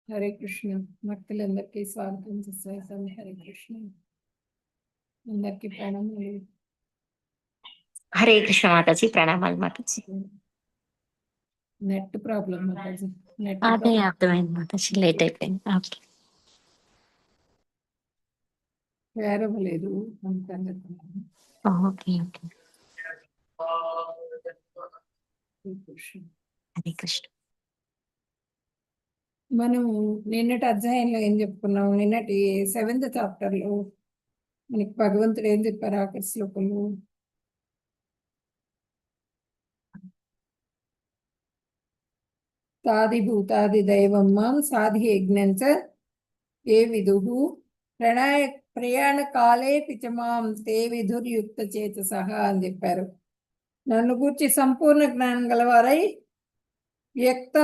హరే కృష్ణ. భక్తులందరికీ స్వాగతం, సుస్వాగతం. హరే కృష్ణ. అందరికీ ప్రణామాలు. హరే కృష్ణ మాతాజీ, ప్రణామాలు మాతాజీ. నెట్ ప్రాబ్లం మాతాజీ. అదే అర్థమైంది మాతాజీ, లేట్ అయిపోయింది. ఓకే, వేరవలేదు. Okay okay. హరే కృష్ణ. మనము నిన్నటి అధ్యాయంలో ఏం చెప్పుకున్నాం? నిన్నటి 7th చాప్టర్లో మనకి భగవంతుడు ఏం చెప్పారు ఆఖరి శ్లోకంలో? తాది భూతాది దైవం మాం సాధి యజ్ఞంచ ఏ విదుహు ప్రయాణ కాలే పిచమాం తే విధుర్యుక్త చేతసః అని చెప్పారు. నన్ను గూర్చి సంపూర్ణ జ్ఞానం గలవారై వ్యక్త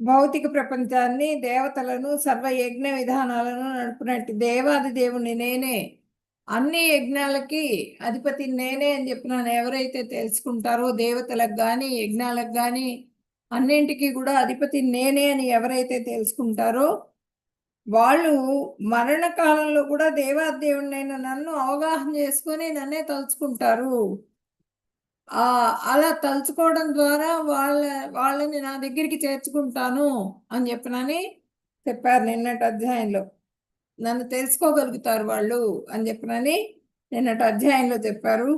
భౌతిక ప్రపంచాన్ని, దేవతలను, సర్వ యజ్ఞ విధానాలను నడుపునట్టు దేవాది దేవుని నేనే, అన్ని యజ్ఞాలకి అధిపతి నేనే అని చెప్పినాను. ఎవరైతే తెలుసుకుంటారో దేవతలకు కానీ యజ్ఞాలకు కానీ అన్నింటికి కూడా అధిపతి నేనే అని ఎవరైతే తెలుసుకుంటారో వాళ్ళు మరణకాలంలో కూడా దేవాదేవుడినైన నన్ను అవగాహన చేసుకొని నన్నే తలుచుకుంటారు. అలా తలుచుకోవడం ద్వారా వాళ్ళని నా దగ్గరికి చేర్చుకుంటాను అని చెప్పారు నిన్నటి అధ్యాయంలో. నన్ను తెలుసుకోగలుగుతారు వాళ్ళు అని చెప్పనని నిన్నటి అధ్యాయంలో చెప్పారు.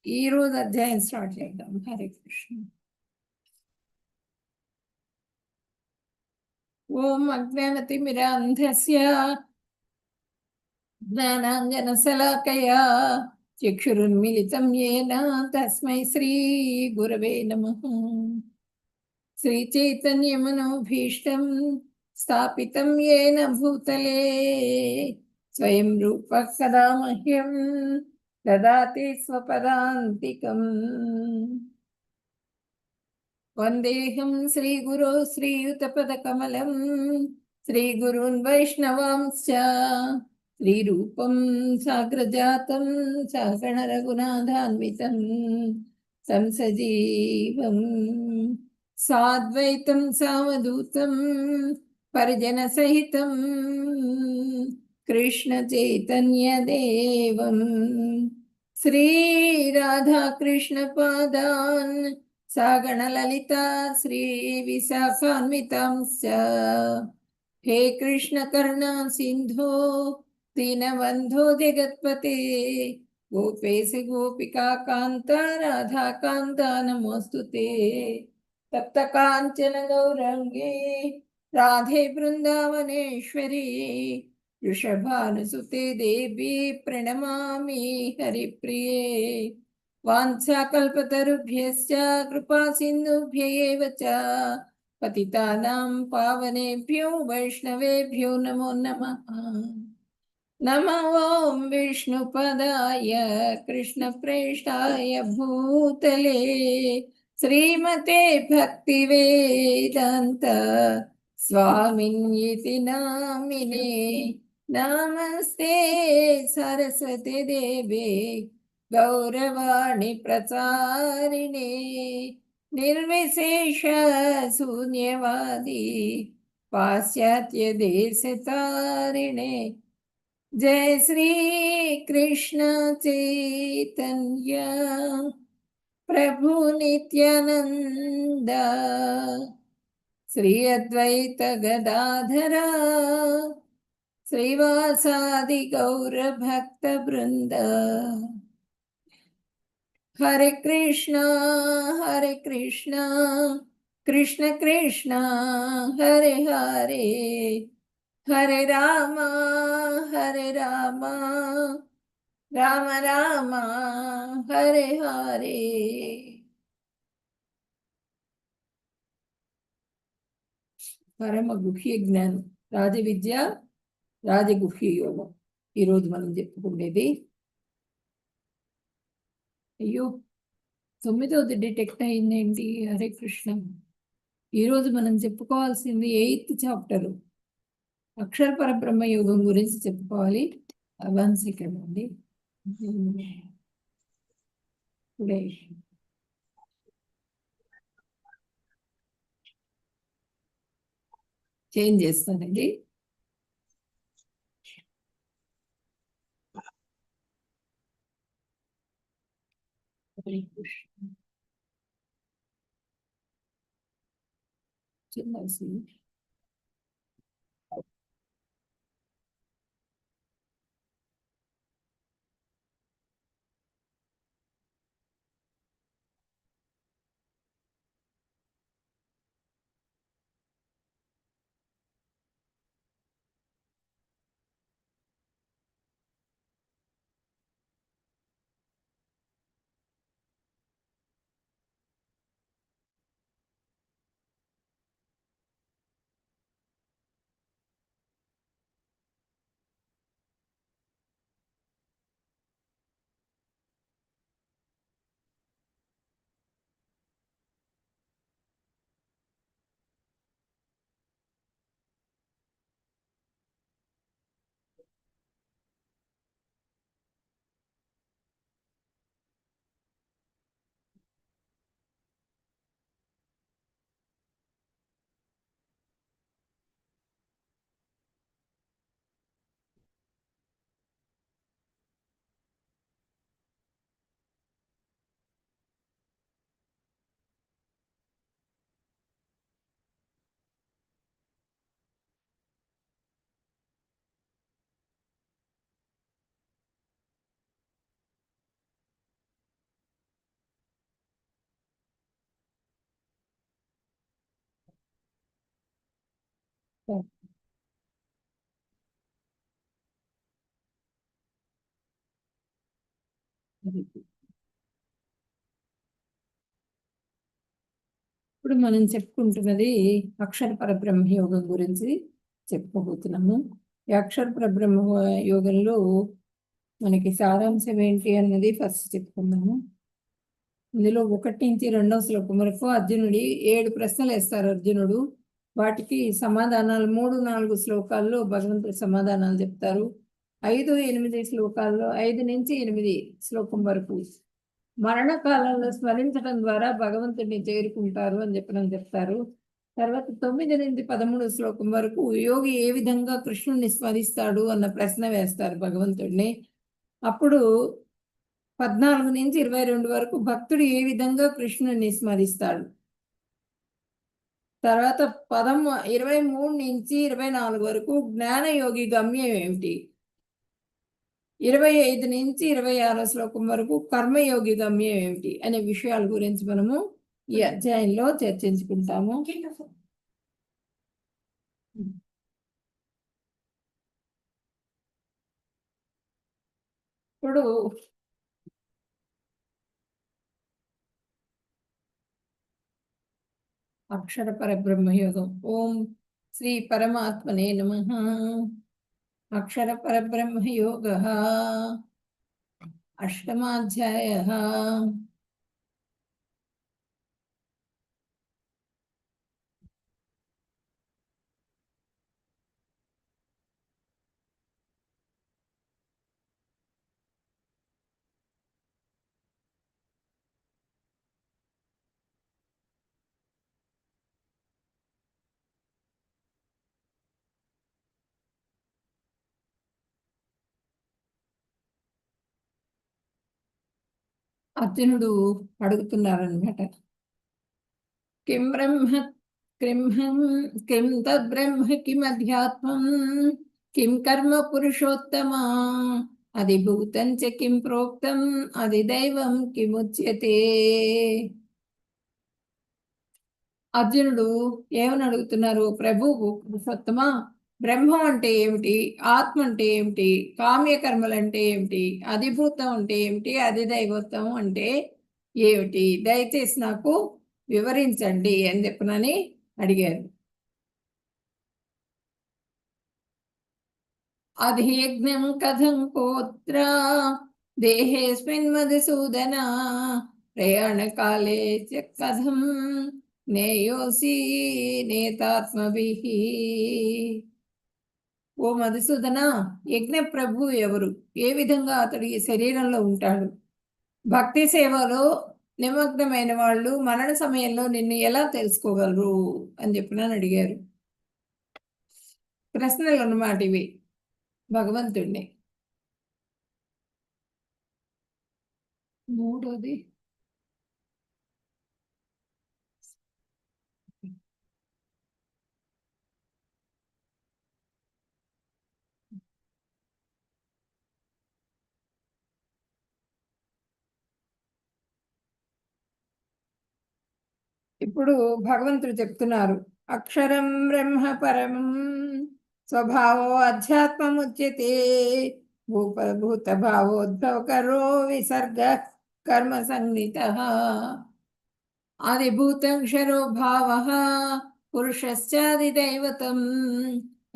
ఈరోజు అధ్యాయం స్టార్ట్ చేద్దాం. హరే కృష్ణ. ఓం అజ్ఞానతిమిరాంధస్య జ్ఞానాంజనశలాకయా చక్షురున్మిళితం యేన తస్మై శ్రీ గురవే నమః. శ్రీచైతన్యమనోభీష్టం స్థాపితం యేన భూతలే స్వయం రూపః సదా మహ్యం దదాతి స్వపదాంతికం. వందేహం శ్రీగురో శ్రీయుతపదకమలం శ్రీగురూన్ వైష్ణవాంశ్చ శ్రీరూపం సాగ్రజాతం సహగణ రఘునాథాన్వితం సంసజీవం సాద్వైతం సావధూతం పరిజన సహితం కృష్ణ చైతన్య దేవం శ్రీ రాధా కృష్ణ పాదాన్ సాగణ లలితా శ్రీ విశాఖాన్వితాంశ్చ హే కృష్ణ కరుణా సింధో దీనబంధో జగత్పతే గోపేశ గోపికా కాంత రాధాకాంత నమోస్తుతే. తప్త కాంచన గౌరంగే రాధే బృందావనేశ్వరి వృషభానుసుతే దేవి ప్రణమామి హరిప్రియే. వాంఛాకల్పతరుభ్యశ్చ కృపా సింధుభ్య ఏవ చ పతితానాం పావనేభ్యో వైష్ణవేభ్యో నమో నమః. నమో ఓం విష్ణుపదాయ కృష్ణప్రేష్ఠాయ భూతలే శ్రీమతే భక్తివేదాంత స్వామిన్యితి నామినే. నమస్తే సరస్వతి దేవే గౌరవాణి ప్రచారిణే నిర్విశేష శూన్యవాది పాశ్చాత్య దేశతారిణే. జయ శ్రీ కృష్ణ చైతన్య ప్రభు నిత్యానంద శ్రీ అద్వైత గదాధర శ్రీవాసాది గౌర భక్త బృంద. హరే కృష్ణ కృష్ణ కృష్ణ హరే హరే హరే రామ రామ రామ హరే హరే. పరమ గుహ్య జ్ఞానం, రాజవిద్య, రాజగుహ్య యోగం ఈరోజు మనం చెప్పుకునేది. అయ్యో, 9వది డిటెక్ట్ అయిందేంటి? హరే కృష్ణ. ఈరోజు మనం చెప్పుకోవాల్సింది 8th చాప్టర్ అక్షర పరబ్రహ్మ యోగం గురించి చెప్పుకోవాలి. 1 సెకండ్ అండి. చేంజ్ చేస్తానండి. చిన్న ఇప్పుడు మనం చెప్పుకుంటున్నది అక్షర పరబ్రహ్మ యోగం గురించి చెప్పుకోబోతున్నాము. ఈ అక్షర పరబ్రహ్మ యోగంలో మనకి సారాంశం ఏంటి అన్నది ఫస్ట్ చెప్పుకుందాము. ఇందులో 1 నుంచి 2వ శ్లోకం వరకు అర్జునుడి 7 ప్రశ్నలు వేస్తారు అర్జునుడు. వాటికి సమాధానాలు 3, 4 శ్లోకాల్లో భగవంతుడు సమాధానాలు చెప్తారు. 5, 8 శ్లోకాల్లో 5 నుంచి 8 శ్లోకం వరకు మరణకాలంలో స్మరించడం ద్వారా భగవంతుడిని చేరుకుంటారు అని చెప్తారు. తర్వాత 9 నుంచి 13 శ్లోకం వరకు యోగి ఏ విధంగా కృష్ణుడిని స్మరిస్తాడు అన్న ప్రశ్న వేస్తారు భగవంతుడిని. అప్పుడు 14 నుంచి 22 వరకు భక్తుడు ఏ విధంగా కృష్ణుడిని స్మరిస్తాడు. తర్వాత 23 నుంచి 24 వరకు జ్ఞానయోగి గమ్యం ఏమిటి. 25 నుంచి 26 శ్లోకం వరకు కర్మయోగి గమ్యం ఏమిటి అనే విషయాల గురించి మనము ఈ అధ్యాయంలో చర్చించుకుంటాము. ఇప్పుడు అక్షర పరబ్రహ్మ యోగం. ఓం శ్రీ పరమాత్మనే నమః. అక్షర పరబ్రహ్మ యోగః అష్టమాధ్యాయః. అర్జునుడు అడుగుతున్నారనమాట. కిం బ్రహ్మ కిం తద్బ్రహ్మ కిమధ్యాత్మం కిం కర్మ పురుషోత్తమా అధిభూతం చ కిం ప్రోక్తం అధిదైవం కిముచ్యతే. అర్జునుడు ఏమని అడుగుతున్నారు, ప్రభువు పురుషోత్తమా, బ్రహ్మం అంటే ఏమిటి, ఆత్మ అంటే ఏమిటి, కామ్యకర్మలు అంటే ఏమిటి, అధిభూతం అంటే ఏమిటి, అధిదైవత్వం అంటే ఏమిటి, దయచేసి నాకు వివరించండి అని చెప్పనని అడిగారు. అధియజ్ఞం కథం కోత్ర దేహేస్మిన్ మధుసూదన ప్రయాణకాలే చ కథం నేయోసి నేతాత్మభిః. ఓ మధుసూదన, యజ్ఞ ప్రభు ఎవరు, ఏ విధంగా అతడి శరీరంలో ఉంటాడు, భక్తి సేవలో నిమగ్నమైన వాళ్ళు మరణ సమయంలో నిన్ను ఎలా తెలుసుకోగలరు అని చెప్పినని అడిగారు. ప్రశ్నలు అన్నమాట ఇవి భగవంతుణ్ణి. మూడోది ఇప్పుడు భగవంతుడు చెప్తున్నారు, అక్షరం బ్రహ్మ పరమం స్వభావో అధ్యాత్మముచ్యతే భూత భావోద్భవకరో విసర్గ కర్మ సంహితః ఆదిభూతం క్షరో భావః పురుషశ్చాదిదైవతం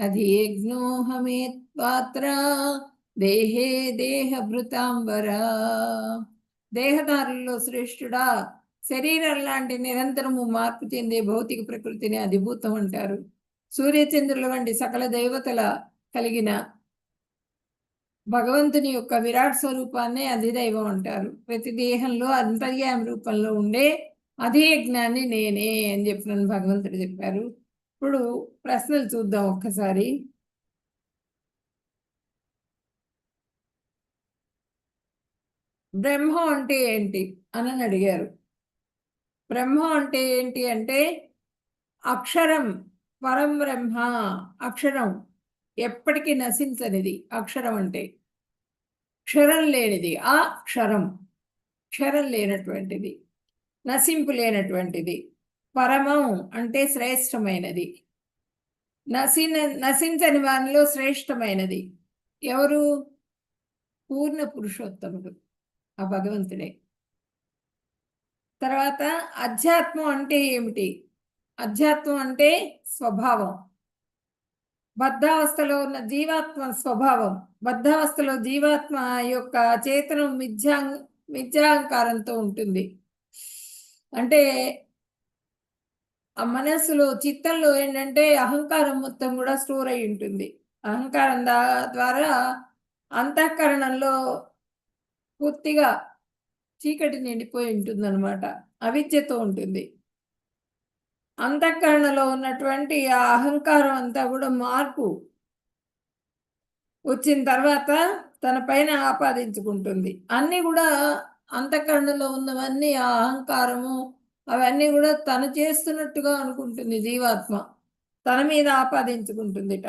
అధియజ్ఞోహమేత్పాత్ర దేహే దేహభృతాంబర. దేహదారుల్లో శ్రేష్ఠుడా, శరీరం లాంటి నిరంతరము మార్పు చెందే భౌతిక ప్రకృతిని అధిభూతం అంటారు. సూర్యచంద్రుల వంటి సకల దేవతల కలిగిన భగవంతుని యొక్క విరాట్ స్వరూపాన్ని అధిదైవం అంటారు. ప్రతి దేహంలో అంతర్యామి రూపంలో ఉండే అధియజ్ఞాన్ని నేనే అని చెప్పిన భగవంతుడు చెప్పారు. ఇప్పుడు ప్రశ్నలు చూద్దాం ఒక్కసారి. బ్రహ్మ అంటే ఏంటి అని అడిగారు. బ్రహ్మ అంటే ఏంటి అంటే అక్షరం, పరం బ్రహ్మ. అక్షరం ఎప్పటికీ నశించనిది అక్షరం అంటే. క్షరం లేనిది ఆ క్షరం, క్షరం లేనటువంటిది, నశింపు లేనటువంటిది. పరమం అంటే శ్రేష్టమైనది, నశించని వారిలో శ్రేష్టమైనది. ఎవరు? పూర్ణ పురుషోత్తముడు, ఆ భగవంతుడే. తర్వాత అధ్యాత్మం అంటే ఏమిటి? అధ్యాత్మం అంటే స్వభావం. బద్ధావస్థలో ఉన్న జీవాత్మ స్వభావం. బద్ధావస్థలో జీవాత్మ యొక్క చేతనం మిథ్యాహంకారంతో ఉంటుంది. అంటే ఆ మనస్సులో, చిత్తంలో ఏంటంటే అహంకారం మొత్తం కూడా స్టోర్ అయి ఉంటుంది. అహంకారం ద్వారా అంతఃకరణంలో పూర్తిగా చీకటి నిండిపోయి ఉంటుంది అనమాట. అవిద్యతో ఉంటుంది. అంతఃకరణలో ఉన్నటువంటి ఆ అహంకారం అంతా కూడా మార్పు వచ్చిన తర్వాత తన పైన ఆపాదించుకుంటుంది. అన్నీ కూడా అంతఃకరణలో ఉన్నవన్నీ, ఆ అహంకారము అవన్నీ కూడా తను చేస్తున్నట్టుగా అనుకుంటుంది జీవాత్మ. తన మీద ఆపాదించుకుంటుందిట.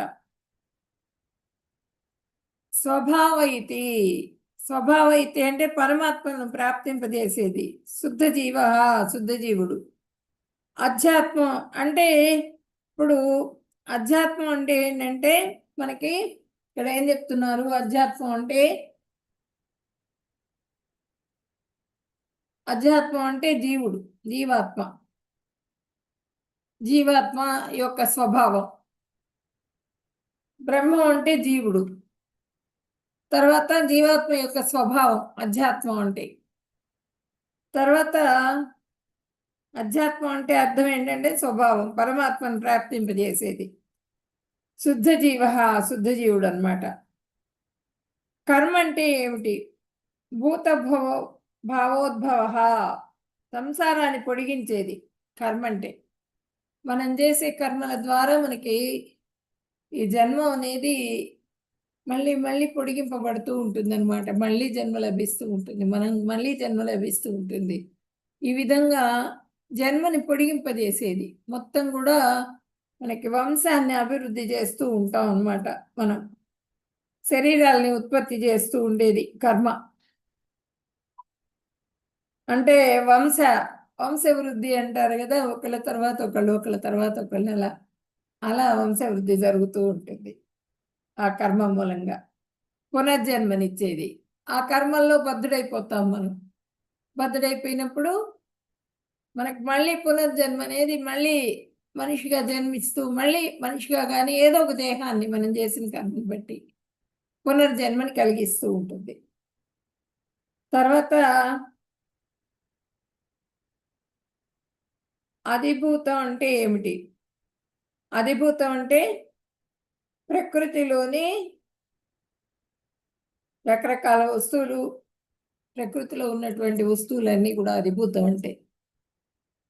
స్వభావ ఇతి. స్వభావ ఇతి అంటే పరమాత్మను ప్రాప్తింపజేసేది. శుద్ధ జీవ, శుద్ధ జీవుడు. అధ్యాత్మం అంటే, ఇప్పుడు అధ్యాత్మం అంటే ఏంటంటే మనకి ఇక్కడ ఏం చెప్తున్నారు? అధ్యాత్మం అంటే, అధ్యాత్మం అంటే జీవుడు, జీవాత్మ, జీవాత్మ యొక్క స్వభావం. బ్రహ్మం అంటే జీవుడు. తర్వాత జీవాత్మ యొక్క స్వభావం అధ్యాత్మం అంటే. తర్వాత అధ్యాత్మం అంటే అర్థం ఏంటంటే స్వభావం, పరమాత్మను ప్రాప్తింపజేసేది. శుద్ధ జీవ, శుద్ధ జీవుడు అన్నమాట. కర్మ అంటే ఏమిటి? భూత భావోద్భవ, సంసారాన్ని పొడిగించేది కర్మ అంటే. మనం చేసే కర్మల ద్వారా మనకి ఈ జన్మ అనేది మళ్ళీ మళ్ళీ పొడిగింపబడుతూ ఉంటుంది అనమాట. మళ్ళీ జన్మ లభిస్తూ ఉంటుంది, మనం మళ్ళీ జన్మ లభిస్తూ ఉంటుంది. ఈ విధంగా జన్మని పొడిగింపజేసేది. మొత్తం కూడా మనకి వంశాన్ని అభివృద్ధి చేస్తూ ఉంటాం అన్నమాట. మనం శరీరాల్ని ఉత్పత్తి చేస్తూ ఉండేది కర్మ. అంటే వంశవృద్ధి అంటారు కదా, ఒకళ్ళ తర్వాత ఒకళ్ళు, ఒకళ్ళ తర్వాత ఒకళ్ళు, అలా అలా వంశవృద్ధి జరుగుతూ ఉంటుంది ఆ కర్మ మూలంగా. పునర్జన్మనిచ్చేది. ఆ కర్మల్లో బద్ధుడైపోతాం మనం. బద్ధుడైపోయినప్పుడు మనకు మళ్ళీ పునర్జన్మ అనేది, మళ్ళీ మనిషిగా జన్మిస్తూ, మళ్ళీ మనిషిగా కానీ ఏదో ఒక దేహాన్ని మనం చేసిన కర్మని బట్టి పునర్జన్మని కలిగిస్తూ ఉంటుంది. తర్వాత అధిభూతం అంటే ఏమిటి? అధిభూతం అంటే ప్రకృతిలోని రకరకాల వస్తువులు, ప్రకృతిలో ఉన్నటువంటి వస్తువులన్నీ కూడా అధిభూతం అంటే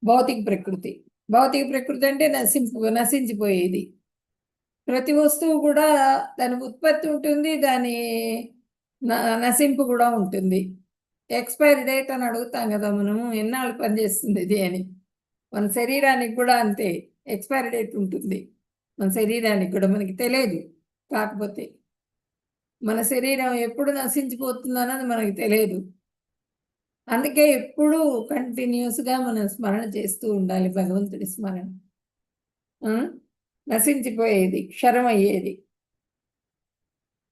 భౌతిక ప్రకృతి. భౌతిక ప్రకృతి అంటే నశించిపోయేది. ప్రతి వస్తువు కూడా దాని ఉత్పత్తి ఉంటుంది, దాని నశింపు కూడా ఉంటుంది. ఎక్స్పైరీ డేట్ అని అడుగుతాం కదా మనము, ఎన్నాళ్ళు పనిచేస్తుంది ఇది అని. మన శరీరానికి కూడా అంతే, ఎక్స్పైరీ డేట్ ఉంటుంది మన శరీరానికి కూడా, మనకి తెలియదు. కాకపోతే మన శరీరం ఎప్పుడు నశించిపోతుందన్నది మనకి తెలియదు. అందుకే ఎప్పుడూ కంటిన్యూస్గా మనం స్మరణ చేస్తూ ఉండాలి, భగవంతుడి స్మరణ. నశించిపోయేది, క్షరమయ్యేది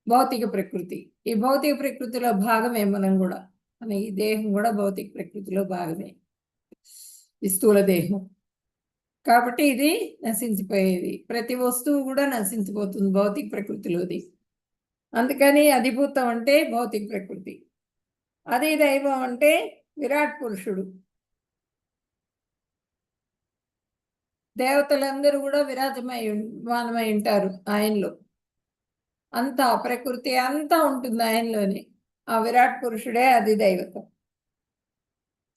భౌతిక ప్రకృతి. ఈ భౌతిక ప్రకృతిలో భాగమే మనం కూడా. మన ఈ దేహం కూడా భౌతిక ప్రకృతిలో భాగమే, ఈ స్థూల దేహం. కాబట్టి ఇది నశించిపోయేది. ప్రతి వస్తువు కూడా నశించిపోతుంది భౌతిక ప్రకృతిలోది. అందుకని అధిభూతం అంటే భౌతిక ప్రకృతి, అదే దైవం అంటే విరాట్ పురుషుడు. దేవతలందరూ కూడా విరాజమానమై ఉంటారు ఆయనలో. అంతా ప్రకృతి అంతా ఉంటుంది ఆయనలోని. ఆ విరాట్ పురుషుడే అది దైవతం.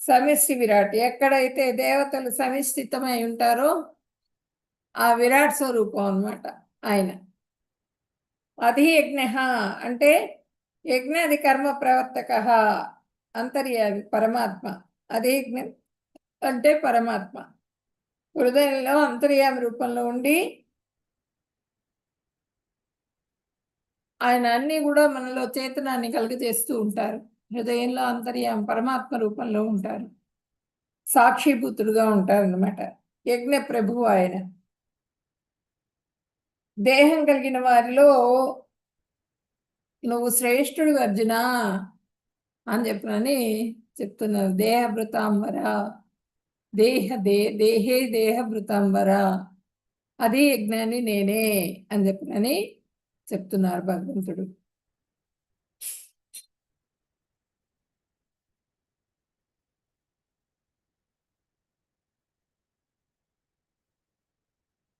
సమిష్టి విరాట్, ఎక్కడైతే దేవతలు సమిష్టితమై ఉంటారో ఆ విరాట్ స్వరూపం అన్నమాట ఆయన. అధి యజ్ఞ అంటే యజ్ఞాది కర్మ ప్రవర్తక, అంతర్యామి పరమాత్మ. అధి యజ్ఞం అంటే పరమాత్మ హృదయంలో అంతర్యామి రూపంలో ఉండి ఆయన అన్నీ కూడా మనలో చేతనాన్ని కలుగజేస్తూ ఉంటారు. హృదయంలో అంతర్యామి పరమాత్మ రూపంలో ఉంటారు, సాక్షిభూతుడుగా ఉంటారన్నమాట. యజ్ఞ ప్రభువు ఆయన. దేహం కలిగిన వారిలో నువ్వు శ్రేష్ఠుడు అర్జున అని చెప్పనని చెప్తున్నారు. దేహభృతాంబర, దేహే దేహభృతాంబర, అది యజ్ఞాన్ని నేనే అని చెప్పనని చెప్తున్నారు భగవంతుడు.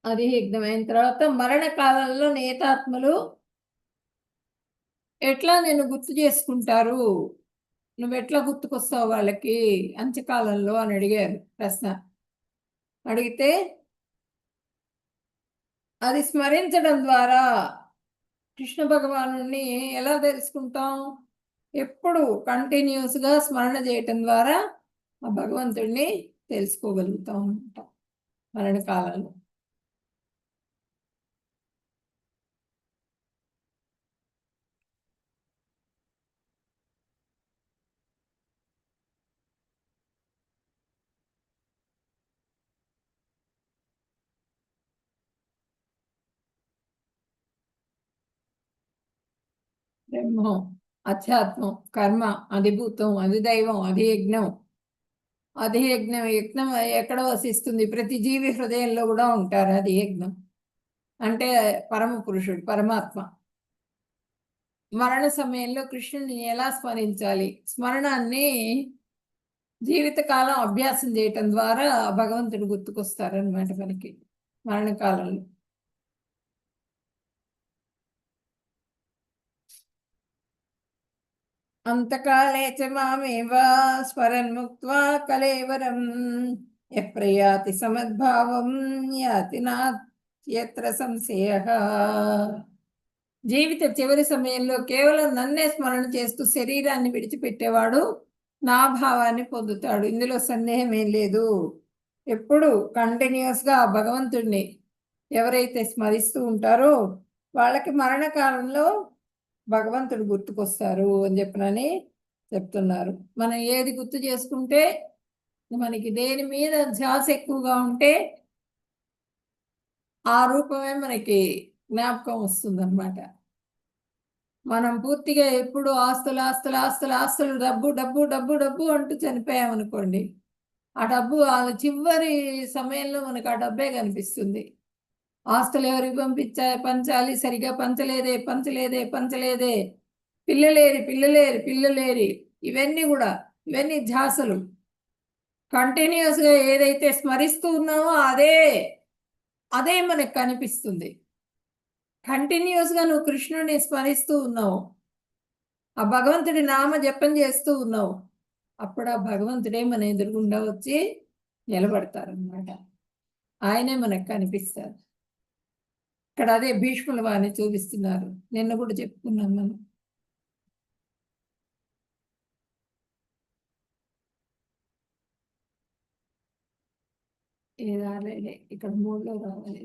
అది యజ్ఞమైన తర్వాత మరణ కాలంలో నేతాత్మలు ఎట్లా నేను గుర్తు చేసుకుంటారు, నువ్వెట్లా గుర్తుకొస్తావు వాళ్ళకి అంత్యకాలంలో అని అడిగారు ప్రశ్న. అడిగితే అది స్మరించడం ద్వారా కృష్ణ భగవానుని ఎలా తెలుసుకుంటాం? ఎప్పుడు కంటిన్యూస్గా స్మరణ చేయటం ద్వారా ఆ భగవంతుడిని తెలుసుకోగలుగుతాం అన్నమాట మరణకాలంలో. బ్రహ్మం, అధ్యాత్మం, కర్మ, అధిభూతం, అధిదైవం, అధియజ్ఞం. అధియజ్ఞం, యజ్ఞం ఎక్కడ వసిస్తుంది? ప్రతి జీవి హృదయంలో కూడా ఉంటారు. అధియజ్ఞం అంటే పరమ పురుషుడు, పరమాత్మ. మరణ సమయంలో కృష్ణుని ఎలా స్మరించాలి? స్మరణాన్ని జీవితకాలం అభ్యాసం చేయటం ద్వారా భగవంతుడు గుర్తుకొస్తారనమాట మనకి మరణకాలంలో. అంతకాలే చ మామేవ స్మరన్ముక్త్వా కలేవరం యప్రయాతి సమద్భావం యాతి నాత్యత్ర సంశయః. జీవిత చివరి సమయంలో కేవలం నన్నే స్మరణ చేస్తూ శరీరాన్ని విడిచిపెట్టేవాడు నా భావాన్ని పొందుతాడు, ఇందులో సందేహం ఏం లేదు. ఎప్పుడు కంటిన్యూస్గా భగవంతుడిని ఎవరైతే స్మరిస్తూ ఉంటారో వాళ్ళకి మరణకాలంలో భగవంతుడు గుర్తుకొస్తారు అని చెప్పనని చెప్తున్నారు. మనం ఏది గుర్తు చేసుకుంటే, మనకి దేని మీద ధ్యాస ఎక్కువగా ఉంటే ఆ రూపమే మనకి జ్ఞాపకం వస్తుందన్నమాట. మనం పూర్తిగా ఎప్పుడు ఆస్తులు ఆస్తులు ఆస్తులు ఆస్తులు, డబ్బు డబ్బు డబ్బు డబ్బు అంటూ చనిపోయామనుకోండి, ఆ డబ్బు ఆ చివరి సమయంలో మనకు ఆ డబ్బే కనిపిస్తుంది. ఆస్తులు ఎవరికి పంచాలి, సరిగా పంచలేదే పంచలేదే పంచలేదే, పిల్లలేరి ఇవన్నీ కూడా, ఇవన్నీ ధ్యాసలు. కంటిన్యూస్గా ఏదైతే స్మరిస్తూ ఉన్నామో అదే మనకు కనిపిస్తుంది. కంటిన్యూస్గా నువ్వు కృష్ణుడిని స్మరిస్తూ ఉన్నావు, ఆ భగవంతుడి నామ జపం చేస్తూ ఉన్నావు, అప్పుడు ఆ భగవంతుడే మన ఎదురుగుండా వచ్చి నిలబడతారన్నమాట. ఆయనే మనకు కనిపిస్తారు. ఇక్కడ అదే భీష్ముల వారిని చూపిస్తున్నారు. నిన్న కూడా చెప్పుకున్నాం మనం. ఇది రాలేదే, ఇక్కడ 3లో రావాలి.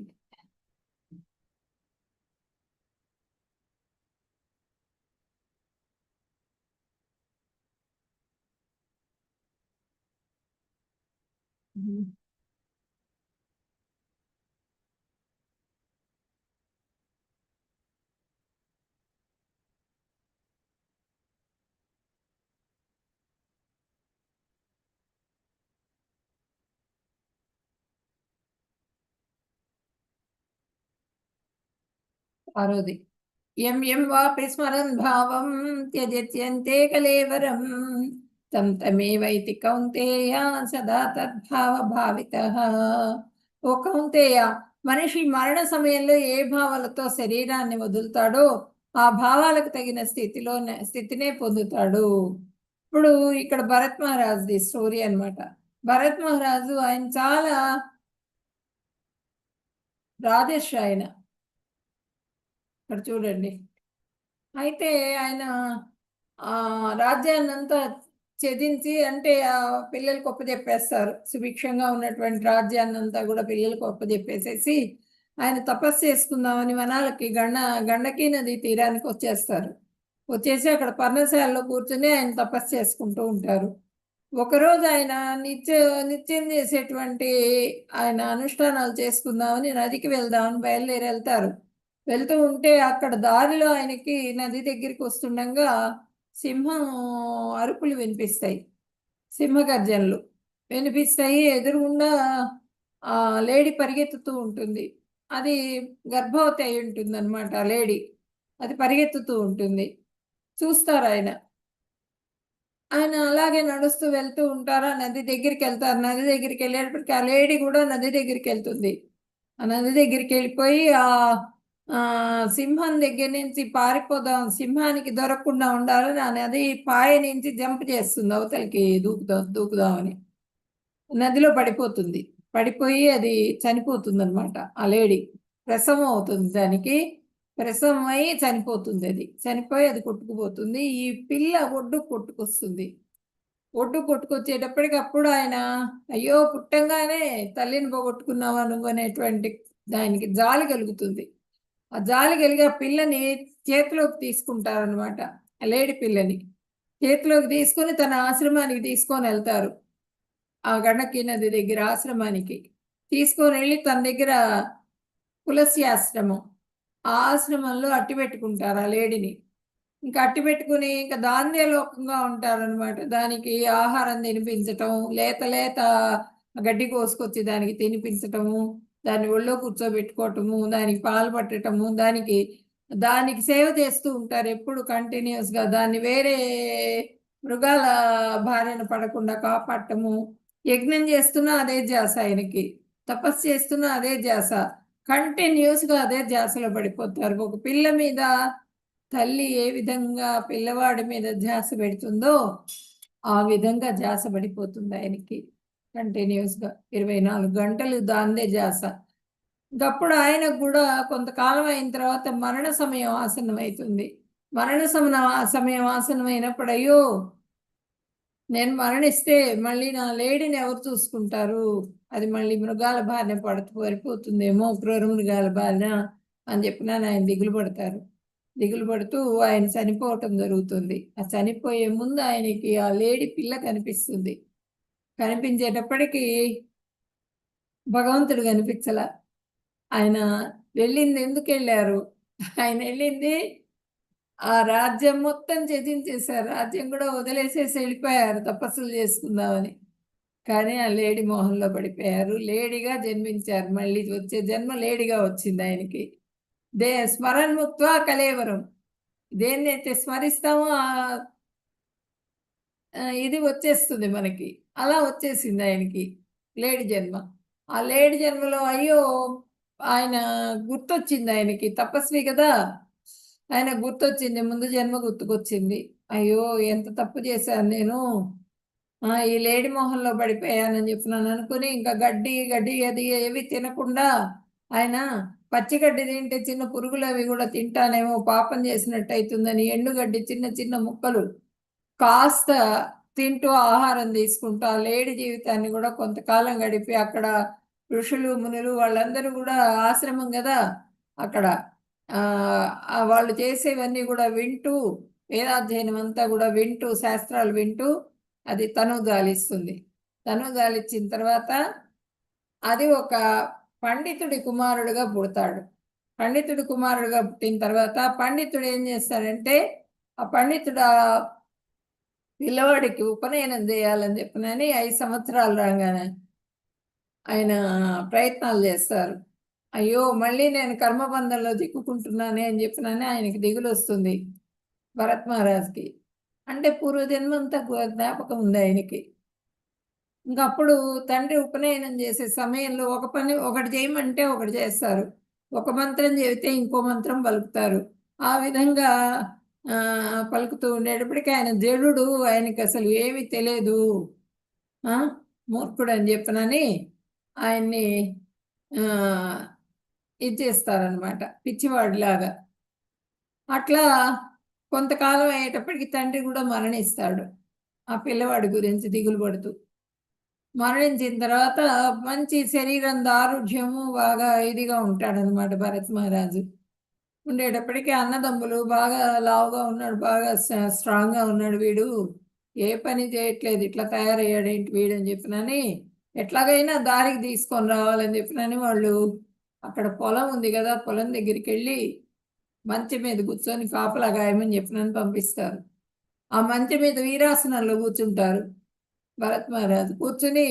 ఆరోది. యం యం వాపి స్మరన్ భావం త్యజత్యంతే కలేవరం తం తమేవైతి కౌంతేయ సదా తద్భావ భావితః. ఓ కౌంతేయ, మనిషి మరణ సమయంలో ఏ భావాలతో శరీరాన్ని వదులుతాడో ఆ భావాలకు తగిన స్థితినే పొందుతాడు. ఇప్పుడు ఇక్కడ భరత్ మహారాజుది స్టోరీ అన్నమాట. భరత్ మహారాజు ఆయన చాలా రాజర్షి ఆయన. ఇక్కడ చూడండి. అయితే ఆయన రాజ్యాన్నంతా ఛేదించి, అంటే పిల్లలకు ఒప్పజెప్పేస్తారు. సుభిక్షంగా ఉన్నటువంటి రాజ్యాన్నంతా కూడా పిల్లలకు ఒప్పజెప్పేసేసి ఆయన తపస్సు చేసుకుందామని వనాలకి గండకీ నది తీరానికి వచ్చేస్తారు. వచ్చేసి అక్కడ పర్ణశాలలో కూర్చొని ఆయన తపస్సు చేసుకుంటూ ఉంటారు. ఒకరోజు ఆయన నిత్యం చేసేటువంటి ఆయన అనుష్ఠానాలు చేసుకుందామని నదికి వెళ్దామని బయలుదేరి వెళ్తూ ఉంటే అక్కడ దారిలో ఆయనకి నది దగ్గరికి వస్తుండగా సింహం అరుపులు వినిపిస్తాయి. సింహగర్జనలు వినిపిస్తాయి. ఎదురుగుండా లేడీ పరిగెత్తుతూ ఉంటుంది. అది గర్భవతి అయి ఉంటుంది అనమాట. లేడీ అది పరిగెత్తుతూ ఉంటుంది. చూస్తారు ఆయన. ఆయన అలాగే నడుస్తూ వెళ్తూ ఉంటారు. నది దగ్గరికి వెళ్తారు. నది దగ్గరికి వెళ్ళేటప్పటికి ఆ లేడీ కూడా నది దగ్గరికి వెళ్తుంది. ఆ నది దగ్గరికి వెళ్ళిపోయి సింహం దగ్గర నుంచి పారిపోదాం, సింహానికి దొరకకుండా ఉండాలని ఆ నది పాయ నుంచి జంప్ చేస్తుంది, అవతలికి దూకుదామని. నదిలో పడిపోతుంది. పడిపోయి అది చనిపోతుంది అనమాట. ఆ లేడీ ప్రసవం అవుతుంది. దానికి ప్రసవం అయి చనిపోతుంది. అది చనిపోయి అది కొట్టుకుపోతుంది. ఈ పిల్ల ఒడ్డు కొట్టుకొస్తుంది. ఒడ్డు కొట్టుకొచ్చేటప్పటికి అప్పుడు ఆయన, అయ్యో పుట్టంగానే తల్లిని పోగొట్టుకున్నావా నువ్వు అనేటువంటి దానికి జాలి కలుగుతుంది. ఆ జాలి కలిగి ఆ పిల్లని చేతిలోకి తీసుకుంటారనమాట. ఆ లేడీ పిల్లని చేతిలోకి తీసుకొని తన ఆశ్రమానికి తీసుకొని వెళ్తారు. ఆ గండకీ నది దగ్గర ఆశ్రమానికి తీసుకొని వెళ్ళి తన దగ్గర తులసి ఆశ్రమం, ఆ ఆశ్రమంలో అట్టి పెట్టుకుంటారు ఆ లేడీని. ఇంకా అట్టి పెట్టుకుని ఇంకా దాన్నే లోకంగా ఉంటారనమాట. దానికి ఆహారం తినిపించటం, లేత గడ్డి కోసుకొచ్చి దానికి తినిపించటము, దాన్ని ఒళ్ళో కూర్చోబెట్టుకోవటము, దానికి పాలు పట్టటము, దానికి సేవ చేస్తూ ఉంటారు ఎప్పుడు కంటిన్యూస్గా. దాన్ని వేరే మృగాల బారిన పడకుండా కాపాడటము. యజ్ఞం చేస్తున్నా అదే ధ్యాస ఆయనకి, తపస్సు చేస్తున్నా అదే ధ్యాస, కంటిన్యూస్గా అదే ధ్యాసలో పడిపోతారు. ఒక పిల్ల మీద తల్లి ఏ విధంగా పిల్లవాడి మీద ధ్యాస పెడుతుందో ఆ విధంగా ధ్యాస పడిపోతుంది ఆయనకి. కంటిన్యూస్గా 24 గంటలు దాందే ధ్యాస. ఇంకప్పుడు ఆయనకు కూడా కొంతకాలం అయిన తర్వాత మరణ సమయం ఆసన్నమవుతుంది. మరణ సమయం ఆసన్నమైనప్పుడు, అయ్యో నేను మరణిస్తే మళ్ళీ నా లేడీని ఎవరు చూసుకుంటారు, అది మళ్ళీ మృగాల బారిన పడిపోతుందేమో, క్రూర మృగాల బారిన అని చెప్పిన ఆయన దిగులు పడుతూ ఆయన చనిపోవటం జరుగుతుంది. ఆ చనిపోయే ముందు ఆయనకి ఆ లేడీ పిల్ల కనిపిస్తుంది. కనిపించేటప్పటికీ భగవంతుడు కనిపించలా. ఆయన వెళ్ళింది ఎందుకు వెళ్ళారు? ఆయన వెళ్ళింది ఆ రాజ్యం మొత్తం త్యజించేశారు. రాజ్యం కూడా వదిలేసేసి వెళ్ళిపోయారు తపస్సులు చేసుకుందామని. కానీ ఆ లేడీ మోహంలో పడిపోయారు. లేడీగా జన్మించారు. మళ్ళీ వచ్చే జన్మ లేడీగా వచ్చింది ఆయనకి. స్మరణ్ముక్త్వా కలేవరం. దేన్నైతే స్మరిస్తామో ఇది వచ్చేస్తుంది మనకి. అలా వచ్చేసింది ఆయనకి లేడీ జన్మ. ఆ లేడీ జన్మలో అయ్యో ఆయన గుర్తొచ్చింది ఆయనకి. తపస్వి కదా, ఆయన గుర్తొచ్చింది. ముందు జన్మ గుర్తుకొచ్చింది. అయ్యో ఎంత తప్పు చేశాను నేను, ఈ లేడీ మొహంలో పడిపోయానని చెప్పినాను అనుకుని ఇంకా గడ్డి అది ఏవి తినకుండా ఆయన పచ్చిగడ్డి తింటే చిన్న పురుగులు అవి కూడా తింటానేమో పాపం చేసినట్టు అవుతుందని ఎండుగడ్డి చిన్న చిన్న ముక్కలు కాస్త తింటూ ఆహారం తీసుకుంటూ ఆ లేడి జీవితాన్ని కూడా కొంతకాలం గడిపి అక్కడ ఋషులు మునులు వాళ్ళందరూ కూడా ఆశ్రమం కదా అక్కడ వాళ్ళు చేసేవన్నీ కూడా వింటూ వేదాధ్యయనం అంతా కూడా వింటూ శాస్త్రాలు వింటూ అది తనుగాలిస్తుంది. తనుగాలిచ్చిన తర్వాత అది ఒక పండితుడి కుమారుడుగా పుడతాడు. పండితుడి కుమారుడుగా పుట్టిన తర్వాత పండితుడు ఏం చేస్తాడంటే ఆ పండితుడు పిల్లవాడికి ఉపనయనం చేయాలని చెప్పినని 5 సంవత్సరాలు రాగానే ఆయన ప్రయత్నాలు చేస్తారు. అయ్యో మళ్ళీ నేను కర్మబంధంలో చిక్కుకుంటున్నానే అని చెప్పినని ఆయనకి దిగులు వస్తుంది భరత్ మహారాజ్కి. అంటే పూర్వజన్మంతా జ్ఞాపకం ఉంది ఆయనకి. ఇంకప్పుడు తండ్రి ఉపనయనం చేసే సమయంలో ఒక పని ఒకటి చేయమంటే ఒకటి చేస్తారు. ఒక మంత్రం చెబితే ఇంకో మంత్రం పలుకుతారు. ఆ విధంగా పలుకుతూ ఉండేటప్పటికి ఆయన జడుడు, ఆయనకి అసలు ఏమీ తెలియదు, మూర్ఖుడు అని చెప్పనని ఆయన్ని ఇది చేస్తారనమాట పిచ్చివాడిలాగా. అట్లా కొంతకాలం అయ్యేటప్పటికి తండ్రి కూడా మరణిస్తాడు ఆ పిల్లవాడి గురించి దిగులు పడుతూ. మరణించిన తర్వాత మంచి శరీరం దారుఢ్యము బాగా ఇదిగా ఉంటాడనమాట భరత్ మహారాజు. ఉండేటప్పటికీ అన్నదమ్ములు బాగా లావుగా ఉన్నాడు, బాగా స్ట్రాంగ్గా ఉన్నాడు వీడు, ఏ పని చేయట్లేదు, ఇట్లా తయారయ్యాడేంటి వీడు అని చెప్పినని ఎట్లాగైనా దారికి తీసుకొని రావాలని చెప్పినని వాళ్ళు అక్కడ పొలం ఉంది కదా పొలం దగ్గరికి వెళ్ళి మంచం మీద కూర్చొని కాపలా గాయమని చెప్పినని పంపిస్తారు. ఆ మంచం మీద వీరాసనంలో కూర్చుంటారు భరత్ మహారాజు. కూర్చుని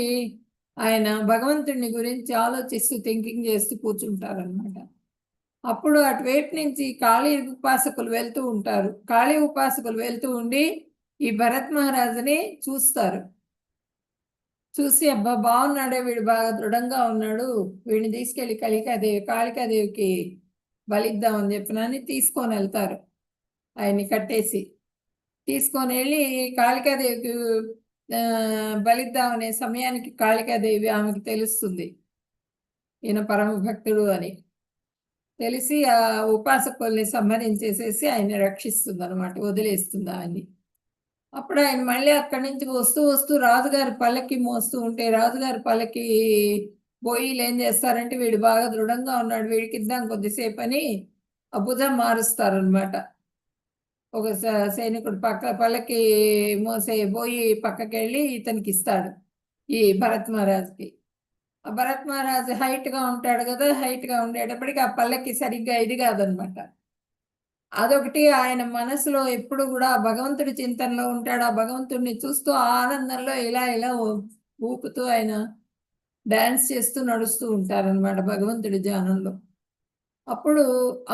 ఆయన భగవంతుడిని గురించి ఆలోచిస్తూ థింకింగ్ చేస్తూ కూర్చుంటారనమాట. అప్పుడు అటువైపు నుంచి కాళీ ఉపాసకులు వెళ్తూ ఉంటారు. కాళీ ఉపాసకులు వెళ్తూ ఉండి ఈ భరత్ మహారాజుని చూస్తారు. చూసి అబ్బా బాగున్నాడే వీడు, బాగా దృఢంగా ఉన్నాడు, వీడిని తీసుకెళ్ళి కాళికాదేవికి బలిద్దామని చెప్పినని తీసుకొని వెళ్తారు. ఆయన్ని కట్టేసి తీసుకొని వెళ్ళి కాళికాదేవికి బలిద్దామనే సమయానికి కాళికాదేవి ఆమెకు తెలుస్తుంది ఈయన పరమ భక్తుడు అని. తెలిసి ఆ ఉపాసకుల్ని సంహరించేసేసి ఆయన రక్షిస్తుంది అనమాట, వదిలేస్తుంది ఆయన్ని. అప్పుడు ఆయన మళ్ళీ అక్కడి నుంచి వస్తూ వస్తూ రాజుగారి పల్లకి మోస్తూ ఉంటే రాజుగారి పల్లకి బోయిలు ఏం చేస్తారంటే వీడు బాగా దృఢంగా ఉన్నాడు, వీడికి ఇద్దాం కొద్దిసేపు అని ఆ భుజం మారుస్తారనమాట. ఒక సైనికుడు పల్లకి మోసే బోయి పక్కకి వెళ్ళి ఇతనికి ఇస్తాడు ఈ భరత్ మహారాజ్కి. ఆ భరత్ మహారాజు హైట్గా ఉంటాడు కదా, హైట్గా ఉండేటప్పటికి ఆ పల్లకి సరిగ్గా ఇది కాదనమాట. అదొకటి ఆయన మనసులో ఎప్పుడు కూడా భగవంతుడి చింతనలో ఉంటాడు. ఆ భగవంతుడిని చూస్తూ ఆనందంలో ఇలా ఇలా ఊపుతూ ఆయన డాన్స్ చేస్తూ నడుస్తూ ఉంటారనమాట భగవంతుడి ధ్యానంలో. అప్పుడు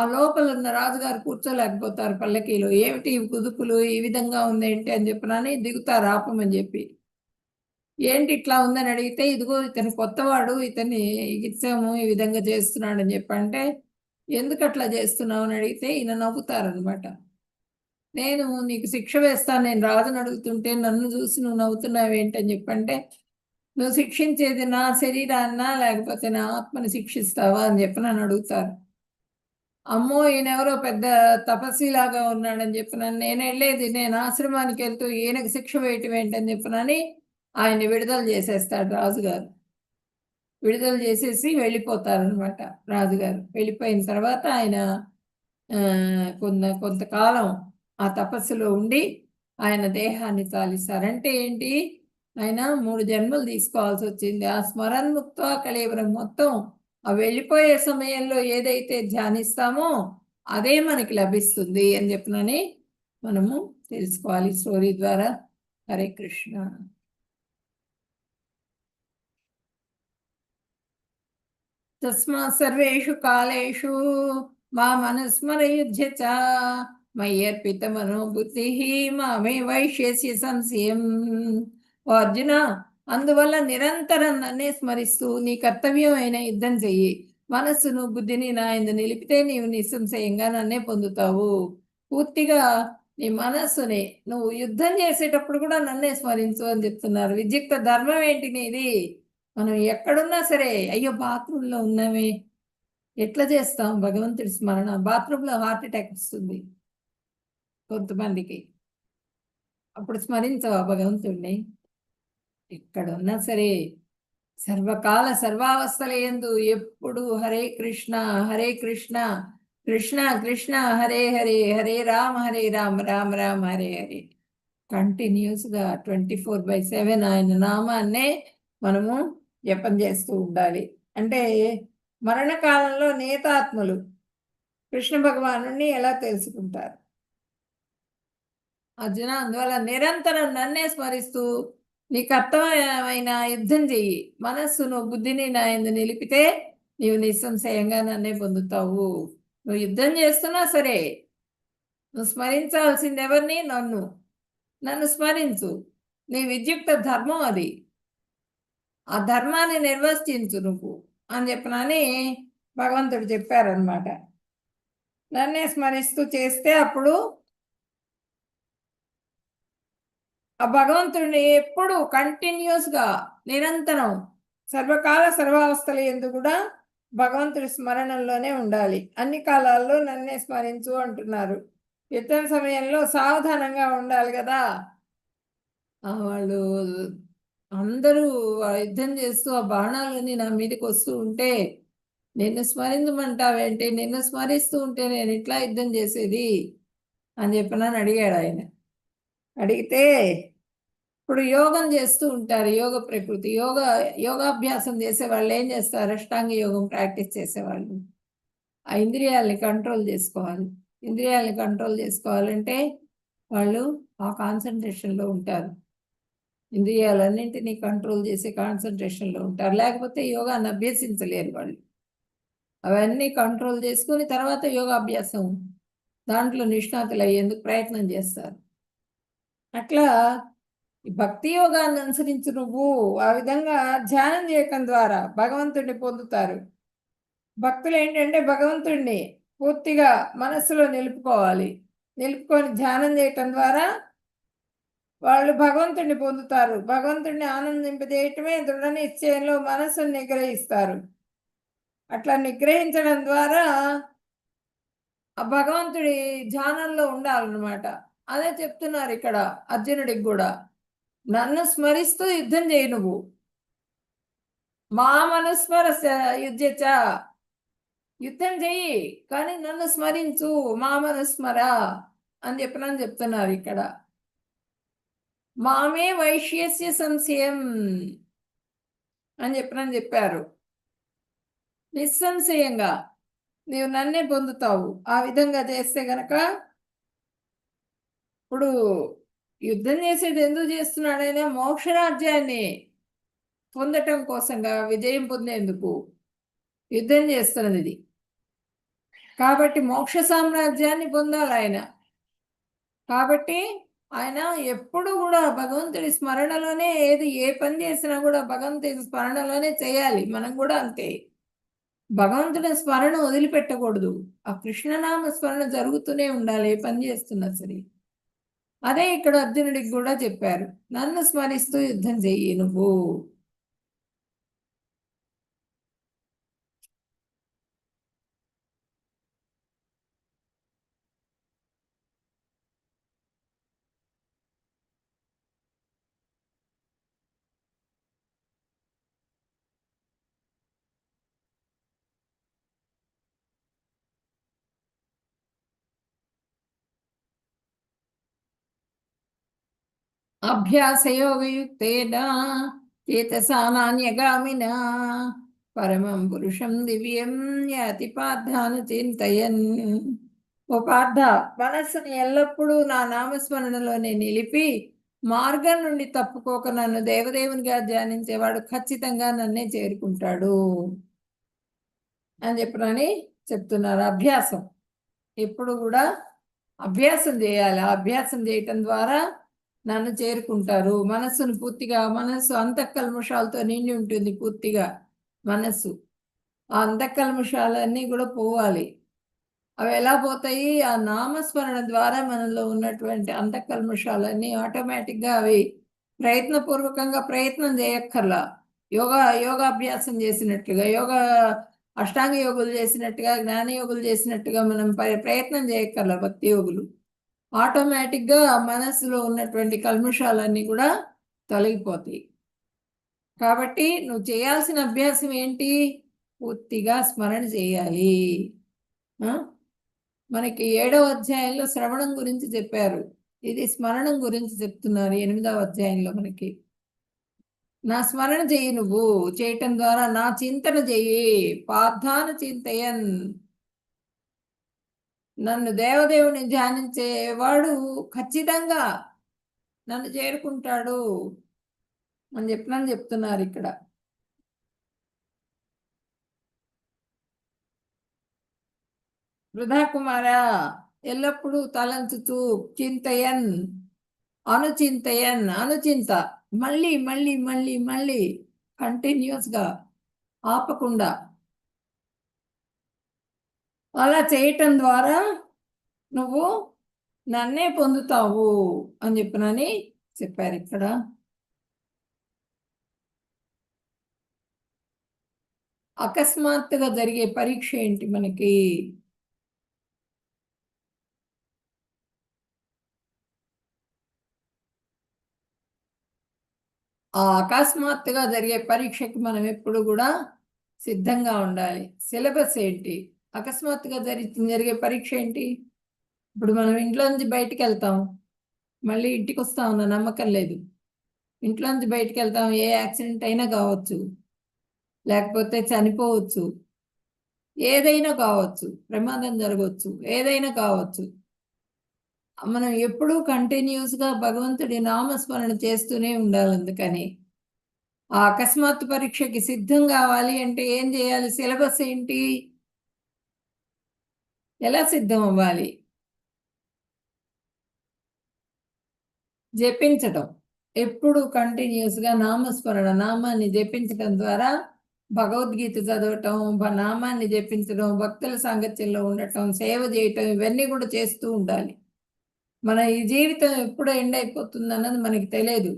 ఆ లోపల ఉన్న రాజుగారు కూర్చోలేకపోతారు పల్లకీలో. ఏమిటి కుదుపులు ఈ విధంగా ఉందేంటి అని చెప్పినని దిగుతారు ఆపమని చెప్పి. ఏంటి ఇట్లా ఉందని అడిగితే ఇదిగో ఇతను కొత్తవాడు, ఇతన్ని ఇచ్చాము ఈ విధంగా చేస్తున్నాడని చెప్పంటే ఎందుకు అట్లా చేస్తున్నావు అని అడిగితే ఈయన నవ్వుతారనమాట. నేను నీకు శిక్ష వేస్తాను, నేను రాజుని అడుగుతుంటే నన్ను చూసి నువ్వు నవ్వుతున్నావు ఏంటని చెప్పంటే నువ్వు శిక్షించేది నా శరీరాన్నా లేకపోతే నా ఆత్మని శిక్షిస్తావా అని చెప్పి నన్ను అడుగుతారు. అమ్మో ఈయనెవరో పెద్ద తపస్విలాగా ఉన్నాడని చెప్పినాను. నేను వెళ్ళేది నేను ఆశ్రమానికి వెళ్తూ ఈయనకు శిక్ష వేయటం ఏంటని చెప్పినని ఆయన్ని విడుదల చేసేస్తాడు రాజుగారు. విడుదల చేసేసి వెళ్ళిపోతారనమాట రాజుగారు. వెళ్ళిపోయిన తర్వాత ఆయన కొంతకాలం ఆ తపస్సులో ఉండి ఆయన దేహాన్ని తాలిస్తారు. అంటే ఏంటి, ఆయన 3 జన్మలు తీసుకోవాల్సి వచ్చింది. ఆ స్మరణముక్త కళేవరం మొత్తం ఆ వెళ్ళిపోయే సమయంలో ఏదైతే ధ్యానిస్తామో అదే మనకి లభిస్తుంది అని చెప్పినని మనము తెలుసుకోవాలి స్టోరీ ద్వారా. హరే కృష్ణ. తస్మాత్ సర్వేషు కాలేషు మామనుస్మరయుధ్య చ మయ్యర్పిత మనోబుద్ధి మామే వైశ్యస్య సంశయం. ఓ అర్జున, అందువల్ల నిరంతరం నన్నే స్మరిస్తూ నీ కర్తవ్యమైన యుద్ధం చెయ్యి. మనస్సును బుద్ధిని నా యందు నిలిపితే నీవు నిస్సంశయంగా నన్నే పొందుతావు. పూర్తిగా నీ మనస్సుని నువ్వు యుద్ధం చేసేటప్పుడు కూడా నన్నే స్మరించు అని చెప్తున్నారు. విద్యుక్త ధర్మం ఏంటి నీది? మనం ఎక్కడున్నా సరే అయ్యో బాత్రూంలో ఉన్నామే, ఎట్లా చేస్తాం భగవంతుడి స్మరణ? బాత్రూంలో హార్ట్ అటాక్ వస్తుంది కొంతమందికి, అప్పుడు స్మరించవా భగవంతుడిని? ఎక్కడున్నా సరే సర్వకాల సర్వావస్థల యందు ఎప్పుడు హరే కృష్ణ హరే కృష్ణ కృష్ణ కృష్ణ హరే హరే హరే రామ రామ రామ హరే హరే కంటిన్యూస్గా 24/7 ఆయన నామాన్నే మనము జపం చేస్తూ ఉండాలి. అంటే మరణకాలంలో నేతాత్మలు కృష్ణ భగవానుడిని ఎలా తెలుసుకుంటారు? అర్జున, అందువల్ల నిరంతరం నన్నే స్మరిస్తూ నీకు అర్థమైన యుద్ధం చెయ్యి. మనస్సును బుద్ధిని నా యందు నిలిపితే నీవు నిస్సంశయంగా నన్నే పొందుతావు. నువ్వు యుద్ధం చేస్తున్నా సరే నువ్వు స్మరించాల్సింది ఎవరిని? నన్ను స్మరించు. నీ విద్యుక్త ధర్మం అది. ఆ ధర్మాన్ని నిర్వర్తించు నువ్వు అని చెప్పనని భగవంతుడు చెప్పారనమాట. నన్నే స్మరిస్తూ చేస్తే అప్పుడు ఆ భగవంతుడిని ఎప్పుడు కంటిన్యూస్గా నిరంతరం సర్వకాల సర్వావస్థల యందు కూడా భగవంతుడి స్మరణలోనే ఉండాలి. అన్ని కాలాల్లో నన్నే స్మరించు అంటున్నారు. యుద్ధం సమయంలో సావధానంగా ఉండాలి కదా. వాళ్ళు అందరూ యుద్ధం చేస్తూ ఆ బాణాలన్నీ నా మీదకి వస్తూ ఉంటే నిన్ను స్మరించమంటావేంటి? నిన్ను స్మరిస్తూ ఉంటే నేను ఇట్లా యుద్ధం చేసేది అని చెప్పనని అడిగాడు ఆయన. అడిగితే ఇప్పుడు యోగం చేస్తూ ఉంటారు, యోగ ప్రకృతి యోగాభ్యాసం చేసే వాళ్ళు ఏం చేస్తారు? అష్టాంగ యోగం ప్రాక్టీస్ చేసేవాళ్ళు ఆ ఇంద్రియాలని కంట్రోల్ చేసుకోవాలి. ఇంద్రియాలని కంట్రోల్ చేసుకోవాలంటే వాళ్ళు ఆ కాన్సన్ట్రేషన్లో ఉంటారు. ఇంద్రియాలన్నింటినీ కంట్రోల్ చేసే కాన్సన్ట్రేషన్లో ఉంటారు. లేకపోతే యోగాన్ని అభ్యసించలేరు వాళ్ళు. అవన్నీ కంట్రోల్ చేసుకుని తర్వాత యోగాభ్యాసం దాంట్లో నిష్ణాతులు అయ్యేందుకు ప్రయత్నం చేస్తారు. అట్లా భక్తి యోగాన్ని అనుసరించి నువ్వు ఆ విధంగా ధ్యానం చేయటం ద్వారా భగవంతుడిని పొందుతారు. భక్తులు ఏంటంటే భగవంతుడిని పూర్తిగా మనస్సులో నిలుపుకోవాలి. నిలుపుకొని ధ్యానం చేయటం ద్వారా వాళ్ళు భగవంతుడిని పొందుతారు. భగవంతుడిని ఆనందింపజేయటమే దృఢ నిశ్చయంలో మనస్సును నిగ్రహిస్తారు. అట్లా నిగ్రహించడం ద్వారా ఆ భగవంతుడి ధ్యానంలో ఉండాలన్నమాట. అదే చెప్తున్నారు ఇక్కడ అర్జునుడికి కూడా. నన్ను స్మరిస్తూ యుద్ధం చేయి నువ్వు. మామనుస్మర యుద్ధచ, యుద్ధం చెయ్యి కానీ నన్ను స్మరించు. మామనుస్మర అని చెప్తున్నారు ఇక్కడ. మామే వైశ్యస్య సంశయం అని చెప్పారు. నిస్సంశయంగా నీవు నన్నే పొందుతావు. ఆ విధంగా చేస్తే గనక ఇప్పుడు యుద్ధం చేసేది ఎందుకు చేస్తున్నాడైనా? మోక్షరాజ్యాన్ని పొందటం కోసంగా, విజయం పొందేందుకు యుద్ధం చేస్తున్నది ఇది. కాబట్టి మోక్ష సామ్రాజ్యాన్ని పొందాలి ఆయన. కాబట్టి ఆయన ఎప్పుడు కూడా భగవంతుడి స్మరణలోనే ఏ పని చేసినా కూడా భగవంతుడి స్మరణలోనే చేయాలి. మనం కూడా అంతే. భగవంతుడి స్మరణ వదిలిపెట్టకూడదు. ఆ కృష్ణనామ స్మరణ జరుగుతూనే ఉండాలి ఏ పని చేస్తున్నా సరే. అదే ఇక్కడ అర్జునుడికి కూడా చెప్పారు. నన్ను స్మరిస్తూ యుద్ధం చెయ్యి నువ్వు. అభ్యాసయోగయుక్తేన చేతసా నాన్యగామినా పరమం పురుషం దివ్యం యాతి పార్థాను చింతయన్. ఓ పార్థ, మనస్సుని ఎల్లప్పుడూ నా నామస్మరణలోనే నిలిపి మార్గం నుండి తప్పుకోక నన్ను దేవదేవునిగా ధ్యానించేవాడు ఖచ్చితంగా నన్నే చేరుకుంటాడు అని చెప్తున్నారు. అభ్యాసం ఎప్పుడు కూడా అభ్యాసం చేయాలి. ఆ అభ్యాసం చేయటం ద్వారా నన్ను చేరుకుంటారు. మనస్సును పూర్తిగా, మనస్సు అంతఃకల్మషాలతో నిండి ఉంటుంది పూర్తిగా మనస్సు. ఆ అంతఃకల్మషాలన్నీ కూడా పోవాలి. అవి ఎలా పోతాయి? ఆ నామస్మరణ ద్వారా మనలో ఉన్నటువంటి అంతఃకల్మషాలన్నీ ఆటోమేటిక్గా అవి ప్రయత్నపూర్వకంగా ప్రయత్నం చేయక్కర్లా. యోగాభ్యాసం చేసినట్లుగా అష్టాంగ యోగులు చేసినట్టుగా, జ్ఞాన యోగులు చేసినట్టుగా మనం ప్రయత్నం చేయక్కర్ల. భక్తి యోగులు ఆటోమేటిక్గా మనసులో ఉన్నటువంటి కల్మషాలన్నీ కూడా తొలగిపోతాయి. కాబట్టి నువ్వు చేయాల్సిన అభ్యాసం ఏంటి? పూర్తిగా స్మరణ చేయాలి. మనకి 7వ అధ్యాయంలో శ్రవణం గురించి చెప్పారు. ఇది స్మరణం గురించి చెప్తున్నారు 8వ అధ్యాయంలో మనకి. నా స్మరణ చెయ్యి, నువ్వు చేయటం ద్వారా నా చింతన చెయ్యి. పార్థాన చింతయన్, నన్ను దేవదేవుని ధ్యానించేవాడు ఖచ్చితంగా నన్ను చేరుకుంటాడు అని చెప్తున్నారు ఇక్కడ. వృధా కుమార, ఎల్లప్పుడూ తలంచుతూ చింతయన్, అనుచింతయన్, అనుచింత, మళ్ళీ మళ్ళీ మళ్ళీ మళ్ళీ కంటిన్యూస్గా ఆపకుండా అలా చేయటం ద్వారా నువ్వు నన్నే పొందుతావు అని చెప్పారు ఇక్కడ. అకస్మాత్తుగా జరిగే పరీక్ష ఏంటి మనకి? ఆ అకస్మాత్తుగా జరిగే పరీక్షకి మనం ఎప్పుడు కూడా సిద్ధంగా ఉండాలి. సిలబస్ ఏంటి? అకస్మాత్తుగా జరిగే పరీక్ష ఏంటి? ఇప్పుడు మనం ఇంట్లో నుంచి బయటికి వెళ్తాం, మళ్ళీ ఇంటికి వస్తామన్న నమ్మకం లేదు. ఇంట్లో నుంచి బయటికి వెళ్తాం, ఏ యాక్సిడెంట్ అయినా కావచ్చు, లేకపోతే చనిపోవచ్చు, ఏదైనా కావచ్చు, ప్రమాదం జరగవచ్చు, ఏదైనా కావచ్చు. మనం ఎప్పుడూ కంటిన్యూస్గా భగవంతుడి నామస్మరణ చేస్తూనే ఉండాలి. అందుకని ఆ అకస్మాత్తు పరీక్షకి సిద్ధం కావాలి అంటే ఏం చేయాలి? సిలబస్ ఏంటి? ఎలా సిద్ధం అవ్వాలి? జపించటం. ఎప్పుడు కంటిన్యూస్గా నామస్మరణ, నామాన్ని జపించటం ద్వారా, భగవద్గీత చదవటం, నామాన్ని జపించడం, భక్తుల సాంగత్యంలో ఉండటం, సేవ చేయటం, ఇవన్నీ కూడా చేస్తూ ఉండాలి. మన ఈ జీవితం ఎప్పుడు ఎండ్ అయిపోతుంది అన్నది మనకి తెలియదు.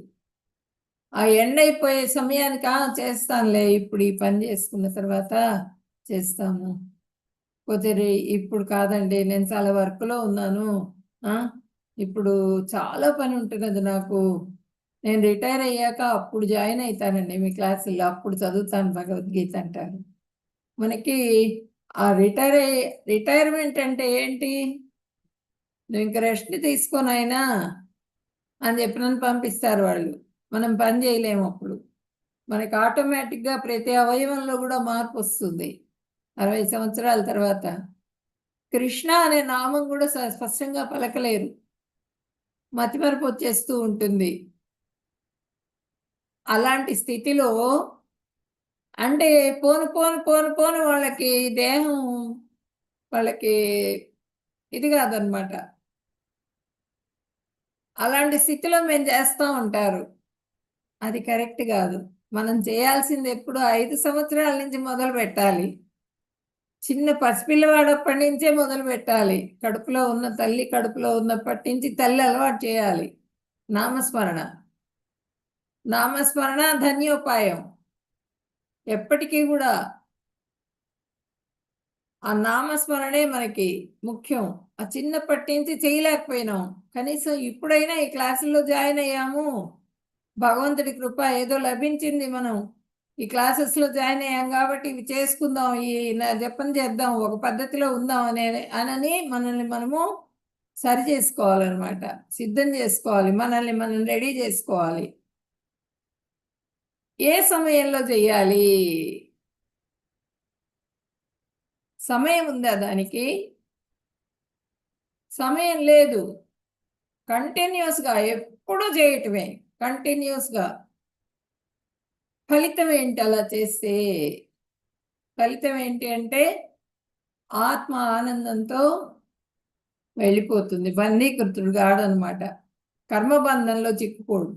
ఆ ఎండ్ అయిపోయే సమయానికి చేస్తానులే, ఇప్పుడు ఈ పని చేసుకున్న తర్వాత చేస్తాము, పోతే ఇప్పుడు కాదండి, నేను చాలా వర్క్లో ఉన్నాను, ఇప్పుడు చాలా పని ఉంటున్నది నాకు, నేను రిటైర్ అయ్యాక అప్పుడు జాయిన్ అవుతానండి మీ క్లాసుల్లో, అప్పుడు చదువుతాను భగవద్గీత అంటారు. మనకి ఆ రిటైర్మెంట్ అంటే ఏంటి? నువ్వు ఇంక రెస్ట్ తీసుకోనైనా అని చెప్పినని పంపిస్తారు వాళ్ళు. మనం పని చేయలేము అప్పుడు. మనకి ఆటోమేటిక్గా ప్రతి అవయవంలో కూడా మార్పు వస్తుంది 60 సంవత్సరాల తర్వాత. కృష్ణ అనే నామం కూడా స్పష్టంగా పలకలేరు, మతిమరుపు వచ్చేస్తూ ఉంటుంది. అలాంటి స్థితిలో అంటే పోను పోను పోను పోను వాళ్ళకి దేహం వాళ్ళకి ఇది కాదనమాట. అలాంటి స్థితిలో మేము చేస్తూ ఉంటారు. అది కరెక్ట్ కాదు. మనం చేయాల్సింది ఎప్పుడు 5 సంవత్సరాల నుంచి మొదలు పెట్టాలి. చిన్న పసిపిల్లవాడప్పటి నుంచే మొదలు పెట్టాలి. కడుపులో ఉన్నప్పటి నుంచి తల్లి అలవాటు చేయాలి నామస్మరణ. నామస్మరణ ధన్యోపాయం. ఎప్పటికీ కూడా ఆ నామస్మరణే మనకి ముఖ్యం. ఆ చిన్నప్పటి నుంచి చేయలేకపోయినాం, కనీసం ఇప్పుడైనా ఈ క్లాసుల్లో జాయిన్ అయ్యాము, భగవంతుడి కృప ఏదో లభించింది, మనం ఈ క్లాసెస్లో జాయిన్ అయ్యాం కాబట్టి ఇవి చేసుకుందాం, ఈ జపం చేద్దాం, ఒక పద్ధతిలో ఉందాం అనని మనల్ని మనము సరి చేసుకోవాలన్నమాట. సిద్ధం చేసుకోవాలి, మనల్ని మనం రెడీ చేసుకోవాలి. ఏ సమయంలో చెయ్యాలి? సమయం ఉందా దానికి? సమయం లేదు. కంటిన్యూస్గా ఎప్పుడు చేయటమే, కంటిన్యూస్గా. ఫలితం ఏంటి అలా చేస్తే? ఫలితం ఏంటి అంటే ఆత్మ ఆనందంతో వెళ్ళిపోతుంది. బంధీకృతుడు కాడనమాట, కర్మబంధంలో చిక్కుకోడు.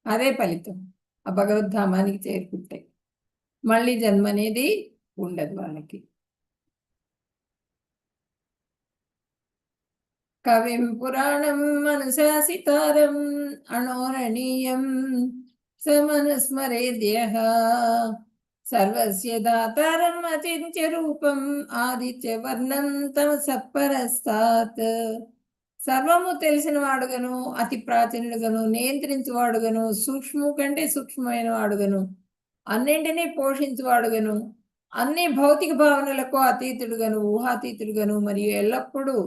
అదే ఫలితం. ఆ భగవద్ధామానికి చేరుకుంటే మళ్ళీ జన్మ అనేది ఉండదు వాళ్ళకి. కవిం పురాణం అనుశాసితారం అణోరణీయం సమనుస్మరేద్యః సర్వస్య దాతారం అచింత్య రూపం ఆదిత్య వర్ణం తమసః పరస్తాత్. సర్వము తెలిసిన వాడుగను, అతి ప్రాచీనుడుగను, నియంత్రించువాడుగను, సూక్ష్మము కంటే సూక్ష్మమైన వాడుగను, అన్నింటినీ పోషించువాడుగను, అన్ని భౌతిక భావనలకు అతీతుడుగను, ఊహాతీతుడుగను, మరియు ఎల్లప్పుడూ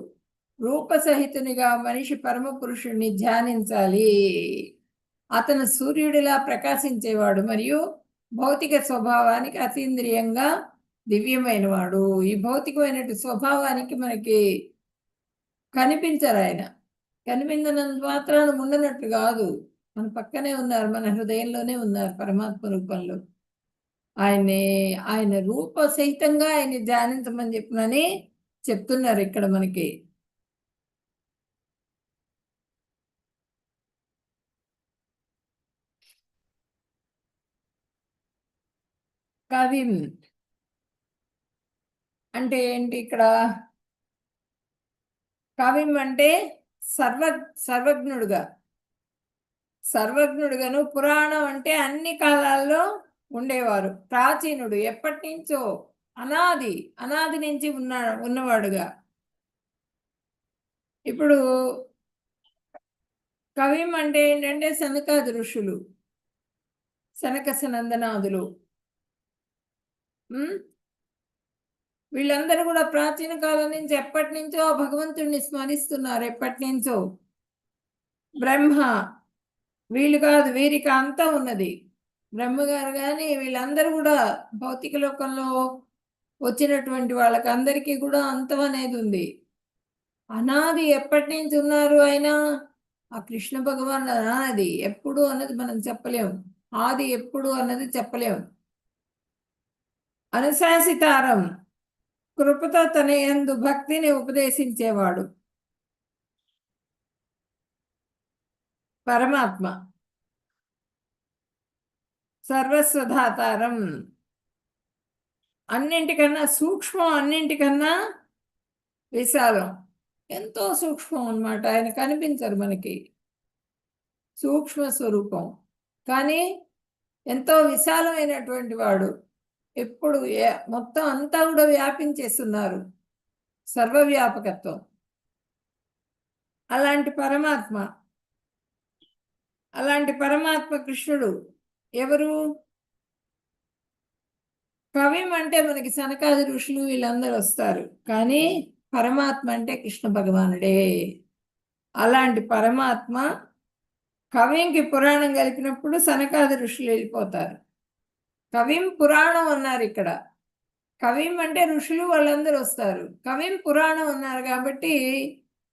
రూపసహితునిగా మనిషి పరమ పురుషుణ్ణి ధ్యానించాలి. అతను సూర్యుడిలా ప్రకాశించేవాడు మరియు భౌతిక స్వభావానికి అతీంద్రియంగా దివ్యమైన వాడు. ఈ భౌతికమైన స్వభావానికి మనకి కనిపించరు ఆయన. కనిపించినంత మాత్రాన ఉండనట్టు కాదు. మన పక్కనే ఉన్నారు, మన హృదయంలోనే ఉన్నారు పరమాత్మ రూపంలో. ఆయన రూప సహితంగా ఆయన్ని ధ్యానించమని చెప్పినని చెప్తున్నారు ఇక్కడ మనకి. కవిం అంటే ఏంటి ఇక్కడ? కవిం అంటే సర్వజ్ఞుడుగా, సర్వజ్ఞుడుగాను. పురాణం అంటే అన్ని కాలాల్లో ఉండేవారు, ప్రాచీనుడు, ఎప్పటి నుంచో, అనాది నుంచి ఉన్నవాడుగా. ఇప్పుడు కవిం అంటే ఏంటంటే సనకాది ఋషులు, సనక సనందనాదులు, వీళ్ళందరూ కూడా ప్రాచీన కాలం నుంచి ఎప్పటి నుంచో భగవంతుడిని స్మరిస్తున్నారు, ఎప్పటి నుంచో. బ్రహ్మ, వీళ్ళు కాదు, వీరికి అంతం ఉన్నది. బ్రహ్మగారు కానీ వీళ్ళందరూ కూడా భౌతిక లోకంలో వచ్చినటువంటి వాళ్ళకి అందరికీ కూడా అంతం అనేది ఉంది. అనాది ఎప్పటి నుంచి ఉన్నారు ఆయన? ఆ కృష్ణ భగవాన్ అనాది, ఎప్పుడు అన్నది మనం చెప్పలేము, ఆది ఎప్పుడు అన్నది చెప్పలేము. అనుశాసితారం, కృపతో తన యందు భక్తిని ఉపదేశించేవాడు పరమాత్మ. సర్వస్వధాతారం, అన్నింటికన్నా సూక్ష్మం, అన్నింటికన్నా విశాలం, ఎంతో సూక్ష్మం అన్నమాట. ఆయన కనిపించరు మనకి, సూక్ష్మ స్వరూపం, కానీ ఎంతో విశాలమైనటువంటి వాడు. ఎప్పుడు మొత్తం అంతా కూడా వ్యాపించేస్తున్నారు, సర్వవ్యాపకత్వం. అలాంటి పరమాత్మ కృష్ణుడు. ఎవరు? కవిం అంటే మనకి సనకాది ఋషులు వీళ్ళందరూ వస్తారు, కానీ పరమాత్మ అంటే కృష్ణ భగవానుడే. అలాంటి పరమాత్మ కవింకి పురాణం కలిపినప్పుడు సనకాది ఋషులు వెళ్ళిపోతారు. కవిం పురాణం అన్నారు ఇక్కడ. కవిం అంటే ఋషులు వాళ్ళందరూ వస్తారు, కవిం పురాణం అన్నారు కాబట్టి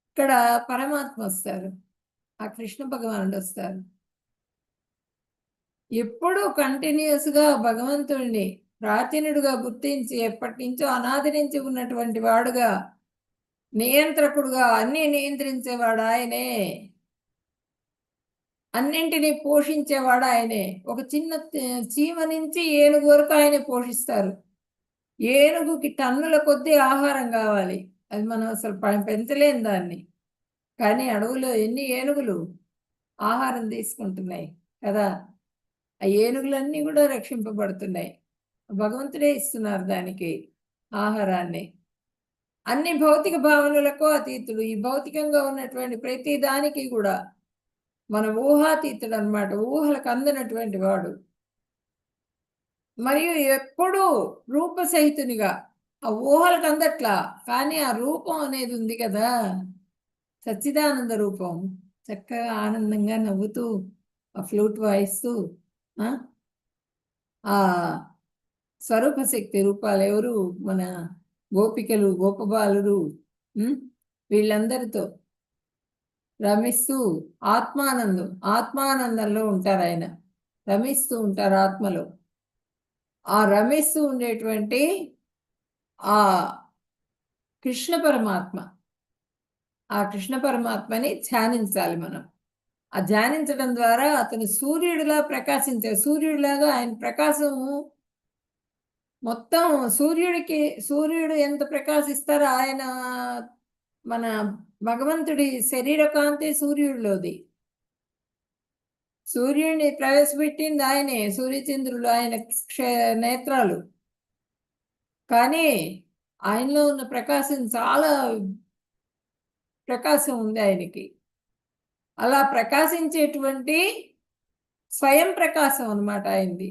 ఇక్కడ పరమాత్మ వస్తారు, ఆ కృష్ణ భగవానుడు వస్తారు. ఎప్పుడూ కంటిన్యూస్గా భగవంతుడిని ప్రాచీనుడుగా గుర్తించి ఎప్పటి నుంచో అనాది నుంచి ఉన్నటువంటి వాడుగా, నియంత్రకుడుగా, అన్ని నియంత్రించేవాడు ఆయనే, అన్నింటినీ పోషించేవాడు ఆయనే. ఒక చిన్న చీమ నుంచి ఏనుగు వరకు ఆయనే పోషిస్తారు. ఏనుగుకి టన్నుల కొద్దీ ఆహారం కావాలి, అది మనం అసలు పెంచలేం దాన్ని, కానీ అడవులో ఎన్ని ఏనుగులు ఆహారం తీసుకుంటున్నాయి కదా. ఆ ఏనుగులన్నీ కూడా రక్షింపబడుతున్నాయి, భగవంతుడే ఇస్తున్నారు దానికి ఆహారాన్ని. అన్ని భౌతిక భావనలకు అతీతుడు, ఈ భౌతికంగా ఉన్నటువంటి ప్రతి దానికి కూడా మన ఊహాతీతుడు అన్నమాట, ఊహలకు అందనటువంటి వాడు. మరియు ఎప్పుడూ రూపసహితునిగా, ఆ ఊహలకు అందట్లా, కానీ ఆ రూపం అనేది ఉంది కదా, సచ్చిదానంద రూపం. చక్కగా ఆనందంగా నవ్వుతూ, ఆ ఫ్లూట్ వాయిస్తూ, ఆ స్వరూప శక్తి రూపాలు ఎవరు? మన గోపికలు, గోపబాలురు, వీళ్ళందరితో రమిస్తూ ఆత్మానందంలో ఉంటారు ఆయన, రమిస్తూ ఉంటారు ఆత్మలో. ఆ రమిస్తూ ఉండేటువంటి ఆ కృష్ణ పరమాత్మని ధ్యానించాలి మనం. ఆ ధ్యానించడం ద్వారా అతను సూర్యుడిలా సూర్యుడిలాగా ఆయన ప్రకాశము మొత్తం సూర్యుడు ఎంత ప్రకాశిస్తారో ఆయన, మన భగవంతుడి శరీర కాంతి సూర్యుడిలోది. సూర్యుడిని ప్రవేశపెట్టింది ఆయనే, సూర్యచంద్రులు ఆయన నేత్రాలు. కానీ ఆయనలో ఉన్న ప్రకాశం చాలా ప్రకాశం ఉంది ఆయనకి. అలా ప్రకాశించేటువంటి స్వయం ప్రకాశం అన్నమాట ఆయనది.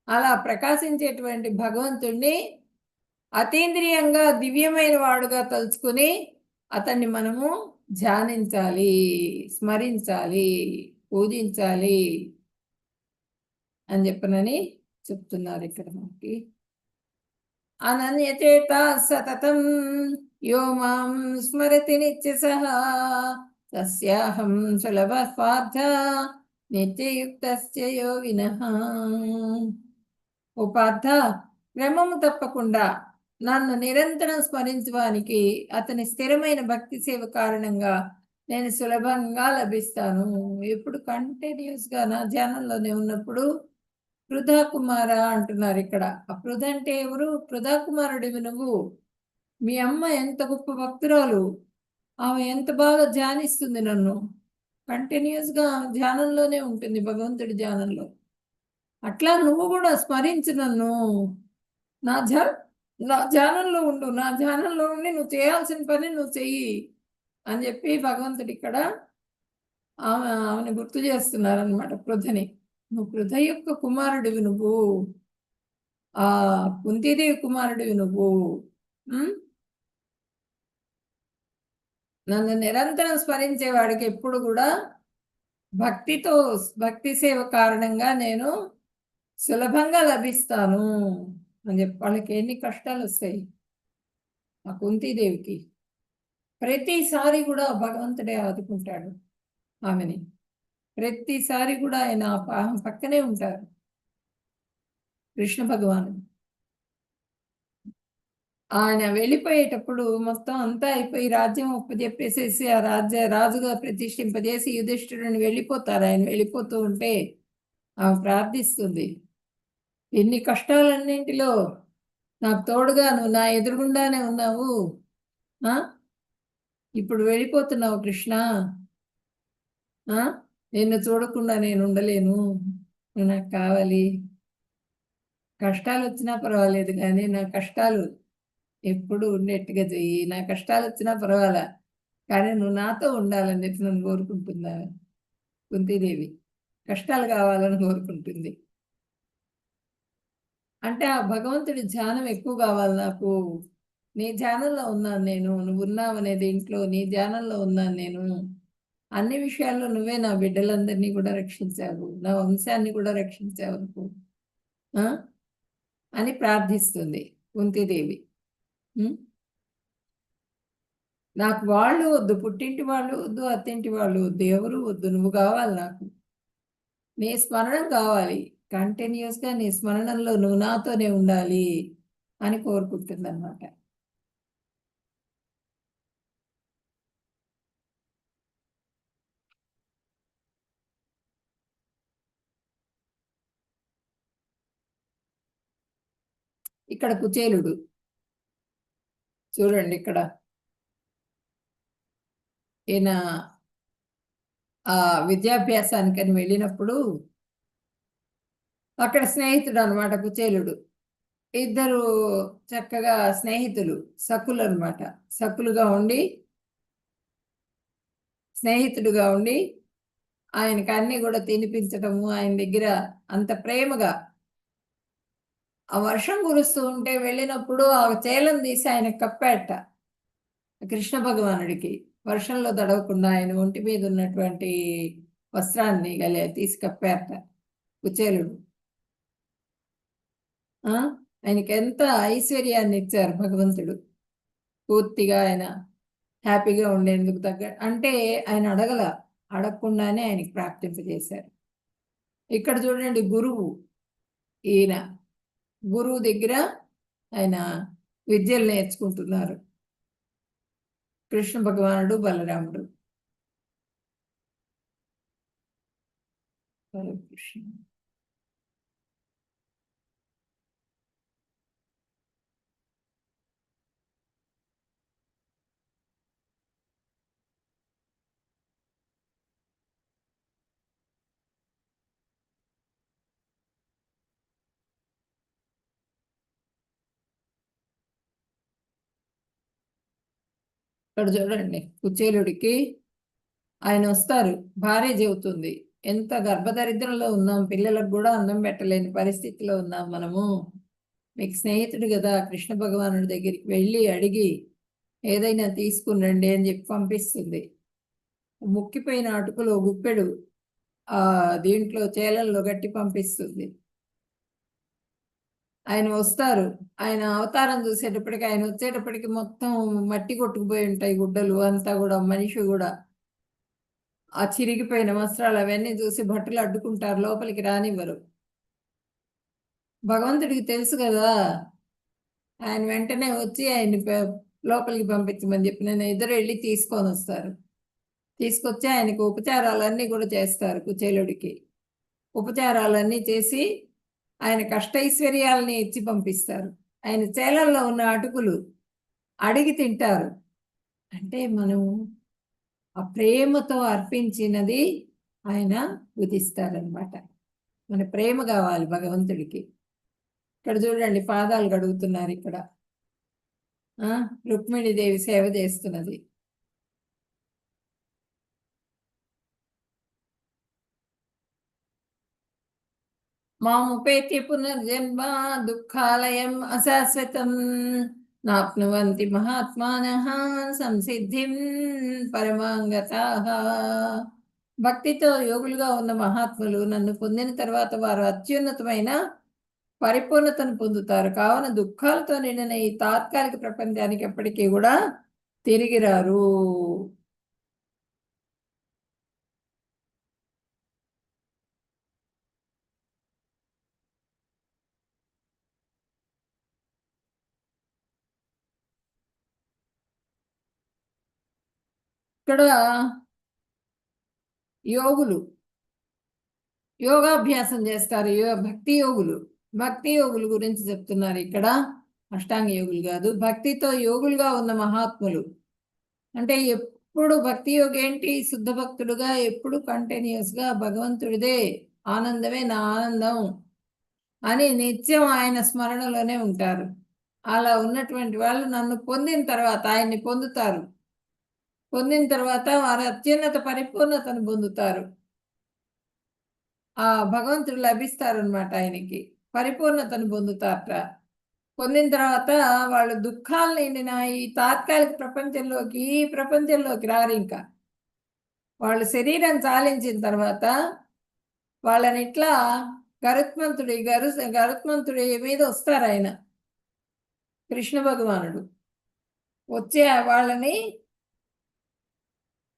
అలా ప్రకాశించేటువంటి భగవంతుణ్ణి అతీంద్రియంగా దివ్యమైన వాడుగా తలుచుకుని అతన్ని మనము ధ్యానించాలి, స్మరించాలి, పూజించాలి అని చెప్పనని చెప్తున్నారు ఇక్కడ మనకి. అనన్యచేత సతతం యో మాం స్మరతి నిత్యసః తస్యాహం సులభ పార్థ నిత్యయుక్తస్య యోగినః. ఓ పార్థ, క్రమము తప్పకుండా నన్ను నిరంతరం స్మరించడానికి అతని స్థిరమైన భక్తి సేవ కారణంగా నేను సులభంగా లభిస్తాను. ఎప్పుడు కంటిన్యూస్గా నా ధ్యానంలోనే ఉన్నప్పుడు పృథా కుమార అంటున్నారు ఇక్కడ. ఆ పృథ అంటే ఎవరు? పృథా కుమారుడివి నువ్వు. మీ అమ్మ ఎంత గొప్ప భక్తురాలు, ఆమె ఎంత బాగా ధ్యానిస్తుంది నన్ను. కంటిన్యూస్గా ధ్యానంలోనే ఉంటుంది, భగవంతుడి ధ్యానంలో. అట్లా నువ్వు కూడా స్మరించు నన్ను. నా ధ్యా నా ధ్యానంలో ఉండు, నా ధ్యానంలో ఉండి నువ్వు చేయాల్సిన పని నువ్వు చెయ్యి అని చెప్పి భగవంతుడు ఇక్కడ ఆమెను గుర్తు చేస్తున్నారనమాట, పృథని. నువ్వు పృథ యొక్క కుమారుడివి నువ్వు, ఆ కుంతీదేవి కుమారుడివి నువ్వు. నన్ను నిరంతరం స్మరించేవాడికి ఎప్పుడు కూడా భక్తితో, భక్తి సేవ కారణంగా నేను సులభంగా లభిస్తాను అని చెప్పి. వాళ్ళకి ఎన్ని కష్టాలు వస్తాయి ఆ కుంతీదేవికి, ప్రతిసారి కూడా భగవంతుడే ఆదుకుంటాడు ఆమెని. ప్రతిసారి కూడా ఆయన పక్కనే ఉంటారు కృష్ణ భగవానుడు. ఆయన వెళ్ళిపోయేటప్పుడు మొత్తం అంతా అయిపోయి రాజ్యం ఒప్పజెప్పేసేసి ఆ రాజుగా ప్రతిష్ఠింపజేసి యుధిష్ఠిరుని వెళ్ళిపోతారు. ఆయన వెళ్ళిపోతూ ఉంటే ఆమె ప్రార్థిస్తుంది, ఎన్ని కష్టాలన్నింటిలో నాకు తోడుగా నువ్వు నా ఎదురుగుండానే ఉన్నావు, ఇప్పుడు వెళ్ళిపోతున్నావు కృష్ణ, నిన్ను చూడకుండా నేను ఉండలేను, నువ్వు నాకు కావాలి. కష్టాలు వచ్చినా పర్వాలేదు కానీ నా కష్టాలు ఎప్పుడు ఉండేట్టుగా చెయ్యి, నా కష్టాలు వచ్చినా పర్వాలా కానీ నువ్వు నాతో ఉండాలని చెప్పి నన్ను కోరుకుంటుందా కుంతీదేవి. కష్టాలు కావాలని కోరుకుంటుంది. అంటే ఆ భగవంతుడి ధ్యానం ఎక్కువ కావాలి నాకు. నీ ధ్యానంలో ఉన్నాను నేను, నువ్వు ఉన్నావు అనే దీంట్లో నీ ధ్యానంలో ఉన్నాను నేను. అన్ని విషయాల్లో నువ్వే నా బిడ్డలందరినీ కూడా రక్షించావు, నా వంశాన్ని కూడా రక్షించావు అనుకో అని ప్రార్థిస్తుంది కుంతీదేవి. నాకు వాళ్ళు వద్దు, పుట్టింటి వాళ్ళు వద్దు, అత్తింటి వాళ్ళు వద్దు, ఎవరు వద్దు, నువ్వు కావాలి నాకు. నీ స్మరణం కావాలి, కంటిన్యూస్గా నీ స్మరణంలో నువ్వు నాతోనే ఉండాలి అని కోరుకుంటుంది అన్నమాట. ఇక్కడ కుచేలుడు చూడండి, ఇక్కడ ఈయన ఆ విద్యాభ్యాసానికని వెళ్ళినప్పుడు అక్కడ స్నేహితుడు అనమాట కుచేలుడు. ఇద్దరు చక్కగా స్నేహితులు, సకులు అనమాట. సకులుగా ఉండి, స్నేహితుడుగా ఉండి ఆయనకి అన్ని కూడా తినిపించటము, ఆయన దగ్గర అంత ప్రేమగా. ఆ వర్షం కురుస్తూ ఉంటే వెళ్ళినప్పుడు ఆ చేలం తీసి ఆయన కప్పాట కృష్ణ భగవానుడికి, వర్షంలో తడవకుండా ఆయన ఒంటి మీద ఉన్నటువంటి వస్త్రాన్ని తీసి కప్పారట కుచేలుడు. ఆయనకి ఎంత ఐశ్వర్యాన్ని ఇచ్చారు భగవంతుడు, పూర్తిగా ఆయన హ్యాపీగా ఉండేందుకు అంటే ఆయన అడగకుండానే ఆయనకి ప్రాప్తింపజేశారు. ఇక్కడ చూడండి, గురువు ఈయన, గురువు దగ్గర ఆయన విద్యలు నేర్చుకుంటున్నారు కృష్ణ భగవానుడు, బలరాముడు. హరే కృష్ణ. ఇక్కడ చూడండి, కుచేలుడికి ఆయన వస్తారు, భార్య చెబుతుంది, ఎంత గర్భదరిద్రంలో ఉన్నాం, పిల్లలకు కూడా అన్నం పెట్టలేని పరిస్థితిలో ఉన్నాం మనము. మీకు స్నేహితుడు కదా, కృష్ణ భగవానుడి దగ్గరికి వెళ్ళి అడిగి ఏదైనా తీసుకుని రండి అని చెప్పి పంపిస్తుంది. ముక్కిపోయిన అటుకులు గుప్పెడు దీంట్లో చేలల్లో గట్టి పంపిస్తుంది. ఆయన వస్తారు, ఆయన అవతారం చూసేటప్పటికి, ఆయన వచ్చేటప్పటికి మొత్తం మట్టి కొట్టుకుపోయి ఉంటాయి గుడ్డలు అంతా కూడా, మనిషి కూడా. ఆ చిరిగిపోయిన వస్త్రాలు అవన్నీ చూసి భటులు అడ్డుకుంటారు, లోపలికి రానివ్వరు. భగవంతుడికి తెలుసు కదా, ఆయన వెంటనే వచ్చి ఆయన్ని లోపలికి పంపించమని చెప్పి నేను ఇద్దరు వెళ్ళి తీసుకొని వస్తారు. తీసుకొచ్చి ఆయనకు ఉపచారాలన్నీ కూడా చేస్తారు. కుచేలుడికి ఉపచారాలన్నీ చేసి ఆయన కష్టైశ్వర్యాలని ఇచ్చి పంపిస్తారు. ఆయన చేలల్లో ఉన్న అటుకులు అడిగి తింటారు. అంటే మనం ఆ ప్రేమతో అర్పించినది ఆయన ఉదిస్తారనమాట. మన ప్రేమ కావాలి భగవంతుడికి. ఇక్కడ చూడండి, పాదాలు గడుగుతున్నారు. ఇక్కడ రుక్మిణీదేవి సేవ చేస్తున్నది. మాముపేత్య పునర్జన్మ దుఃఖాలయం అశాశ్వతం నాప్నువంతి మహాత్మానః సంసిద్ధిం పరమాంగతాః. భక్తితో యోగులుగా ఉన్న మహాత్ములు నన్ను పొందిన తర్వాత వారు అత్యున్నతమైన పరిపూర్ణతను పొందుతారు. కావున దుఃఖాలతో నిండిన ఈ తాత్కాలిక ప్రపంచానికి ఎప్పటికీ కూడా తిరిగి రారు. ఇక్కడ యోగులు యోగాభ్యాసం చేస్తారు, భక్తి యోగులు. భక్తి యోగులు గురించి చెప్తున్నారు ఇక్కడ, అష్టాంగ యోగులు కాదు. భక్తితో యోగులుగా ఉన్న మహాత్ములు అంటే ఎప్పుడు భక్తి యోగి ఏంటి, శుద్ధ భక్తుడుగా ఎప్పుడు కంటిన్యూస్గా భగవంతుడిదే ఆనందమే నా ఆనందం అని నిత్యం ఆయన స్మరణలోనే ఉంటారు. అలా ఉన్నటువంటి వాళ్ళు నన్ను పొందిన తర్వాత ఆయన్ని పొందుతారు. పొందిన తర్వాత వారు అత్యున్నత పరిపూర్ణతను పొందుతారు. ఆ భగవంతుడు లభిస్తారనమాట, ఆయనకి పరిపూర్ణతను పొందుతారట. పొందిన తర్వాత వాళ్ళు దుఃఖాలు నిండిన ఈ తాత్కాలిక ప్రపంచంలోకి రారు. ఇంకా వాళ్ళు శరీరం చాలించిన తర్వాత వాళ్ళని ఇట్లా గరుత్మంతుడి మీద వస్తారు ఆయన, కృష్ణ భగవానుడు వచ్చి వాళ్ళని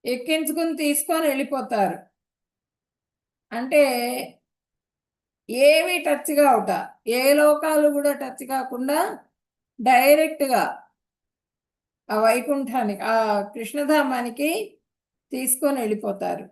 ఎక్కించుకుని తీసుకొని వెళ్ళిపోతారు. అంటే ఏవి టచ్ కావుట, ఏ లోకాలు కూడా టచ్ కాకుండా డైరెక్ట్గా ఆ వైకుంఠానికి, ఆ కృష్ణధామానికి తీసుకొని వెళ్ళిపోతారు.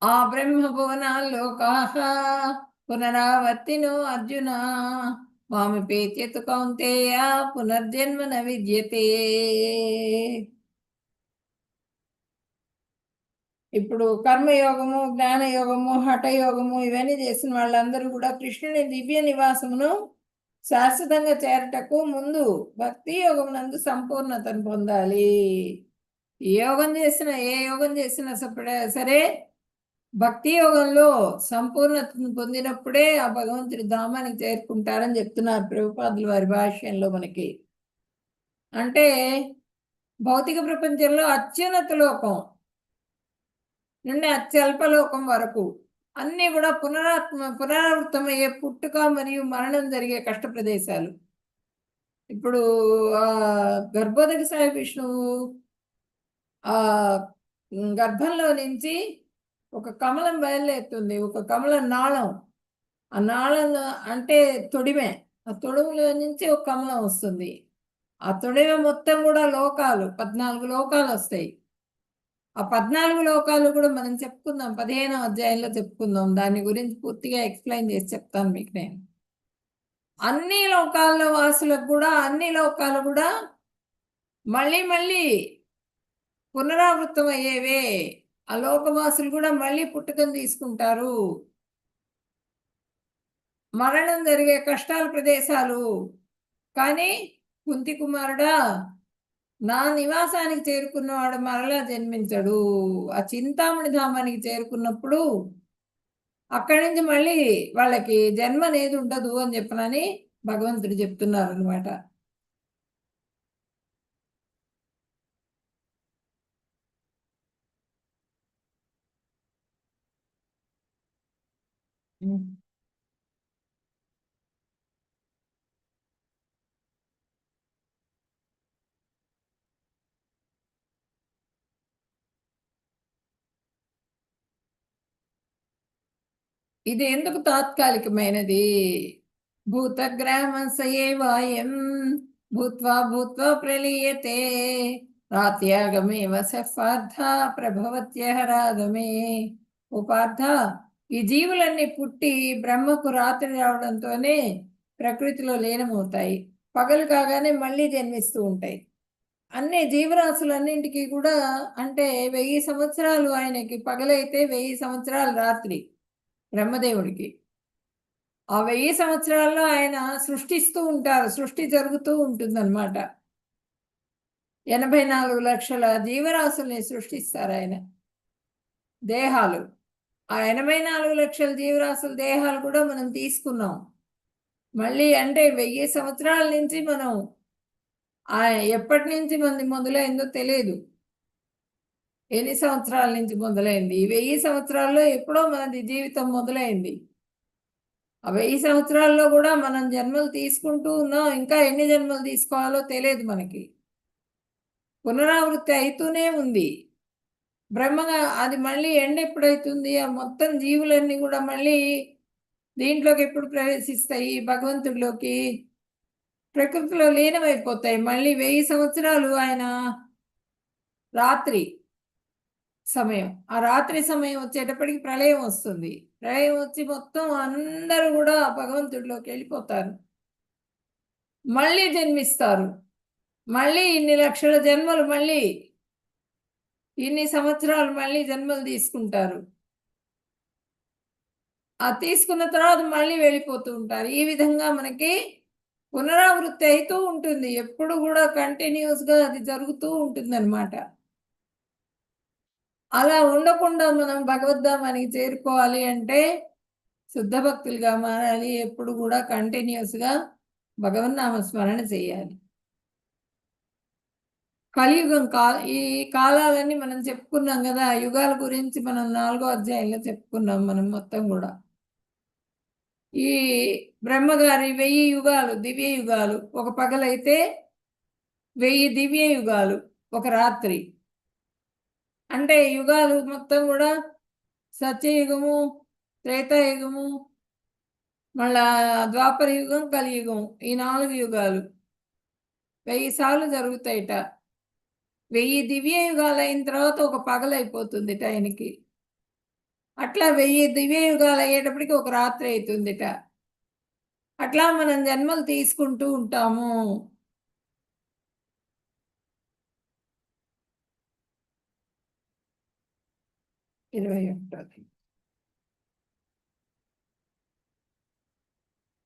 ఆ బ్రహ్మభువనాల్లోకాః పునరావర్తినో అర్జున మామిపేత్యతు కౌంతేయ పునర్జన్మ న విద్యతే. ఇప్పుడు కర్మయోగము, జ్ఞానయోగము, హఠయోగము ఇవన్నీ చేసిన వాళ్ళందరూ కూడా కృష్ణుని దివ్య నివాసమును శాశ్వతంగా చేరటకు ముందు భక్తి యోగం నందు సంపూర్ణతను పొందాలి. ఏ యోగం చేసినా సరే భక్తి యోగంలో సంపూర్ణతను పొందినప్పుడే ఆ భగవంతుడి ధామానికి చేరుకుంటారని చెప్తున్నారు ప్రభుపాదుల వారి భాష్యంలో మనకి. అంటే భౌతిక ప్రపంచంలో అత్యున్నత లోకం నుండి అత్యల్పలోకం వరకు అన్నీ కూడా పునరావృతమయ్యే పుట్టుక మరియు మరణం జరిగే కష్ట ప్రదేశాలు. ఇప్పుడు గర్భోదక సాయి విష్ణువు ఆ గర్భంలో నుంచి ఒక కమలం బయలుదేరుతుంది, ఒక కమల నాళం. ఆ నాళం అంటే తొడిమే, ఆ తొడుములో నుంచి ఒక కమలం వస్తుంది. ఆ తొడిమె మొత్తం కూడా లోకాలు, 14 లోకాలు వస్తాయి. ఆ 14 లోకాలు కూడా మనం చెప్పుకుందాం, 15వ అధ్యాయంలో చెప్పుకుందాం. దాని గురించి పూర్తిగా ఎక్స్ప్లెయిన్ చేసి చెప్తాను మీకు నేను. అన్ని లోకాల్లో వాసులకు కూడా అన్ని లోకాలు కూడా మళ్ళీ మళ్ళీ పునరావృతం అయ్యేవే. ఆ లోకవాసులు కూడా మళ్ళీ పుట్టుకను తీసుకుంటారు. మరణం జరిగే కష్టాల ప్రదేశాలు. కానీ కుంతి కుమారుడా, నా నివాసానికి చేరుకున్నవాడు మరలా జన్మించడు. ఆ చింతామణి ధామానికి చేరుకున్నప్పుడు అక్కడి నుంచి మళ్ళీ వాళ్ళకి జన్మ అనేది ఉండదు అని చెప్పనని భగవంతుడు చెప్తున్నారు అనమాట. ఇది ఎందుకు తాత్కాలికమైనది? భూతగ్రామస్య ఏవాయం భూత్వా భూత్వా ప్రలీయతే రాత్యాగమేవ పార్థ ప్రభవత్యహరాగమే. ఓ పార్థ, ఈ జీవులన్నీ పుట్టి బ్రహ్మకు రాత్రి రావడంతోనే ప్రకృతిలో లీనమవుతాయి. పగలు కాగానే మళ్ళీ జన్మిస్తూ ఉంటాయి. అన్ని జీవరాశులన్నింటికి కూడా అంటే 1000 సంవత్సరాలు ఆయనకి పగలైతే 1000 సంవత్సరాలు రాత్రి బ్రహ్మదేవుడికి. ఆ 1000 సంవత్సరాల్లో ఆయన సృష్టిస్తూ ఉంటారు. సృష్టి జరుగుతూ ఉంటుందన్నమాట. 84 లక్షల జీవరాశుల్ని సృష్టిస్తారు ఆయన. దేహాలు. ఆ 84 లక్షల జీవరాశుల దేహాలు కూడా మనం తీసుకున్నాం. మళ్ళీ అంటే 1000 సంవత్సరాల నుంచి మనం ఎప్పటి నుంచి మనది మొదలైందో తెలియదు. ఎన్ని సంవత్సరాల నుంచి మొదలైంది? 1000 సంవత్సరాల్లో ఎప్పుడో మనది జీవితం మొదలైంది. ఆ 1000 సంవత్సరాల్లో కూడా మనం జన్మలు తీసుకుంటూ ఉన్నాం. ఇంకా ఎన్ని జన్మలు తీసుకోవాలో తెలియదు మనకి. పునరావృత్తి అవుతూనే ఉంది. బ్రహ్మగా అది మళ్ళీ ఎండ్ ఎప్పుడైతుంది? ఆ మొత్తం జీవులన్నీ కూడా మళ్ళీ దీంట్లోకి ఎప్పుడు ప్రవేశిస్తాయి? భగవంతుడిలోకి, ప్రకృతిలో లీనమైపోతాయి. మళ్ళీ 1000 సంవత్సరాలు ఆయన రాత్రి సమయం. ఆ రాత్రి సమయం వచ్చేటప్పటికి ప్రళయం వస్తుంది. ప్రళయం వచ్చి మొత్తం అందరూ కూడా భగవంతుడిలోకి వెళ్ళిపోతారు. మళ్ళీ జన్మిస్తారు. మళ్ళీ ఇన్ని లక్షల జన్మలు, మళ్ళీ ఇన్ని సంవత్సరాలు మళ్ళీ జన్మలు తీసుకుంటారు. ఆ తీసుకున్న తర్వాత మళ్ళీ వెళ్ళిపోతూ ఉంటారు. ఈ విధంగా మనకి పునరావృత్తి అవుతూ ఉంటుంది. ఎప్పుడు కూడా కంటిన్యూస్‌గా అది జరుగుతూ ఉంటుందన్నమాట. అలా ఉండకుండా మనం భగవద్ధామానికి చేరుకోవాలి అంటే శుద్ధ భక్తులుగా మారాలి. ఎప్పుడు కూడా కంటిన్యూస్‌గా భగవన్నామ స్మరణ చేయాలి. కలియుగం ఈ కాలాలన్నీ మనం చెప్పుకున్నాం గదా! యుగాల గురించి మనం 4 అధ్యాయంలో చెప్పుకున్నాం మనం మొత్తం గూడా. ఈ బ్రహ్మగారి 1000 యుగాలు, దివ్య యుగాలు. ఒక పగలైతే 1000 దివ్య యుగాలు ఒక రాత్రి. అంటే యుగాలు మొత్తం గూడా సత్యయుగము, త్రేతాయుగము, మళ్ళా ద్వాపర యుగం, కలియుగం. ఈ 4 యుగాలు. 1000 సార్లు జరుగుతాయిట. 1000 దివ్య యుగాలయిన తర్వాత ఒక పగలైపోతుందిట ఆయనకి. అట్లా 1000 దివ్య యుగాలయ్యేటప్పటికి ఒక రాత్రి అయితుందిట. అట్లా మనం జన్మలు తీసుకుంటూ ఉంటాము. ఇరవై ఒకటోది.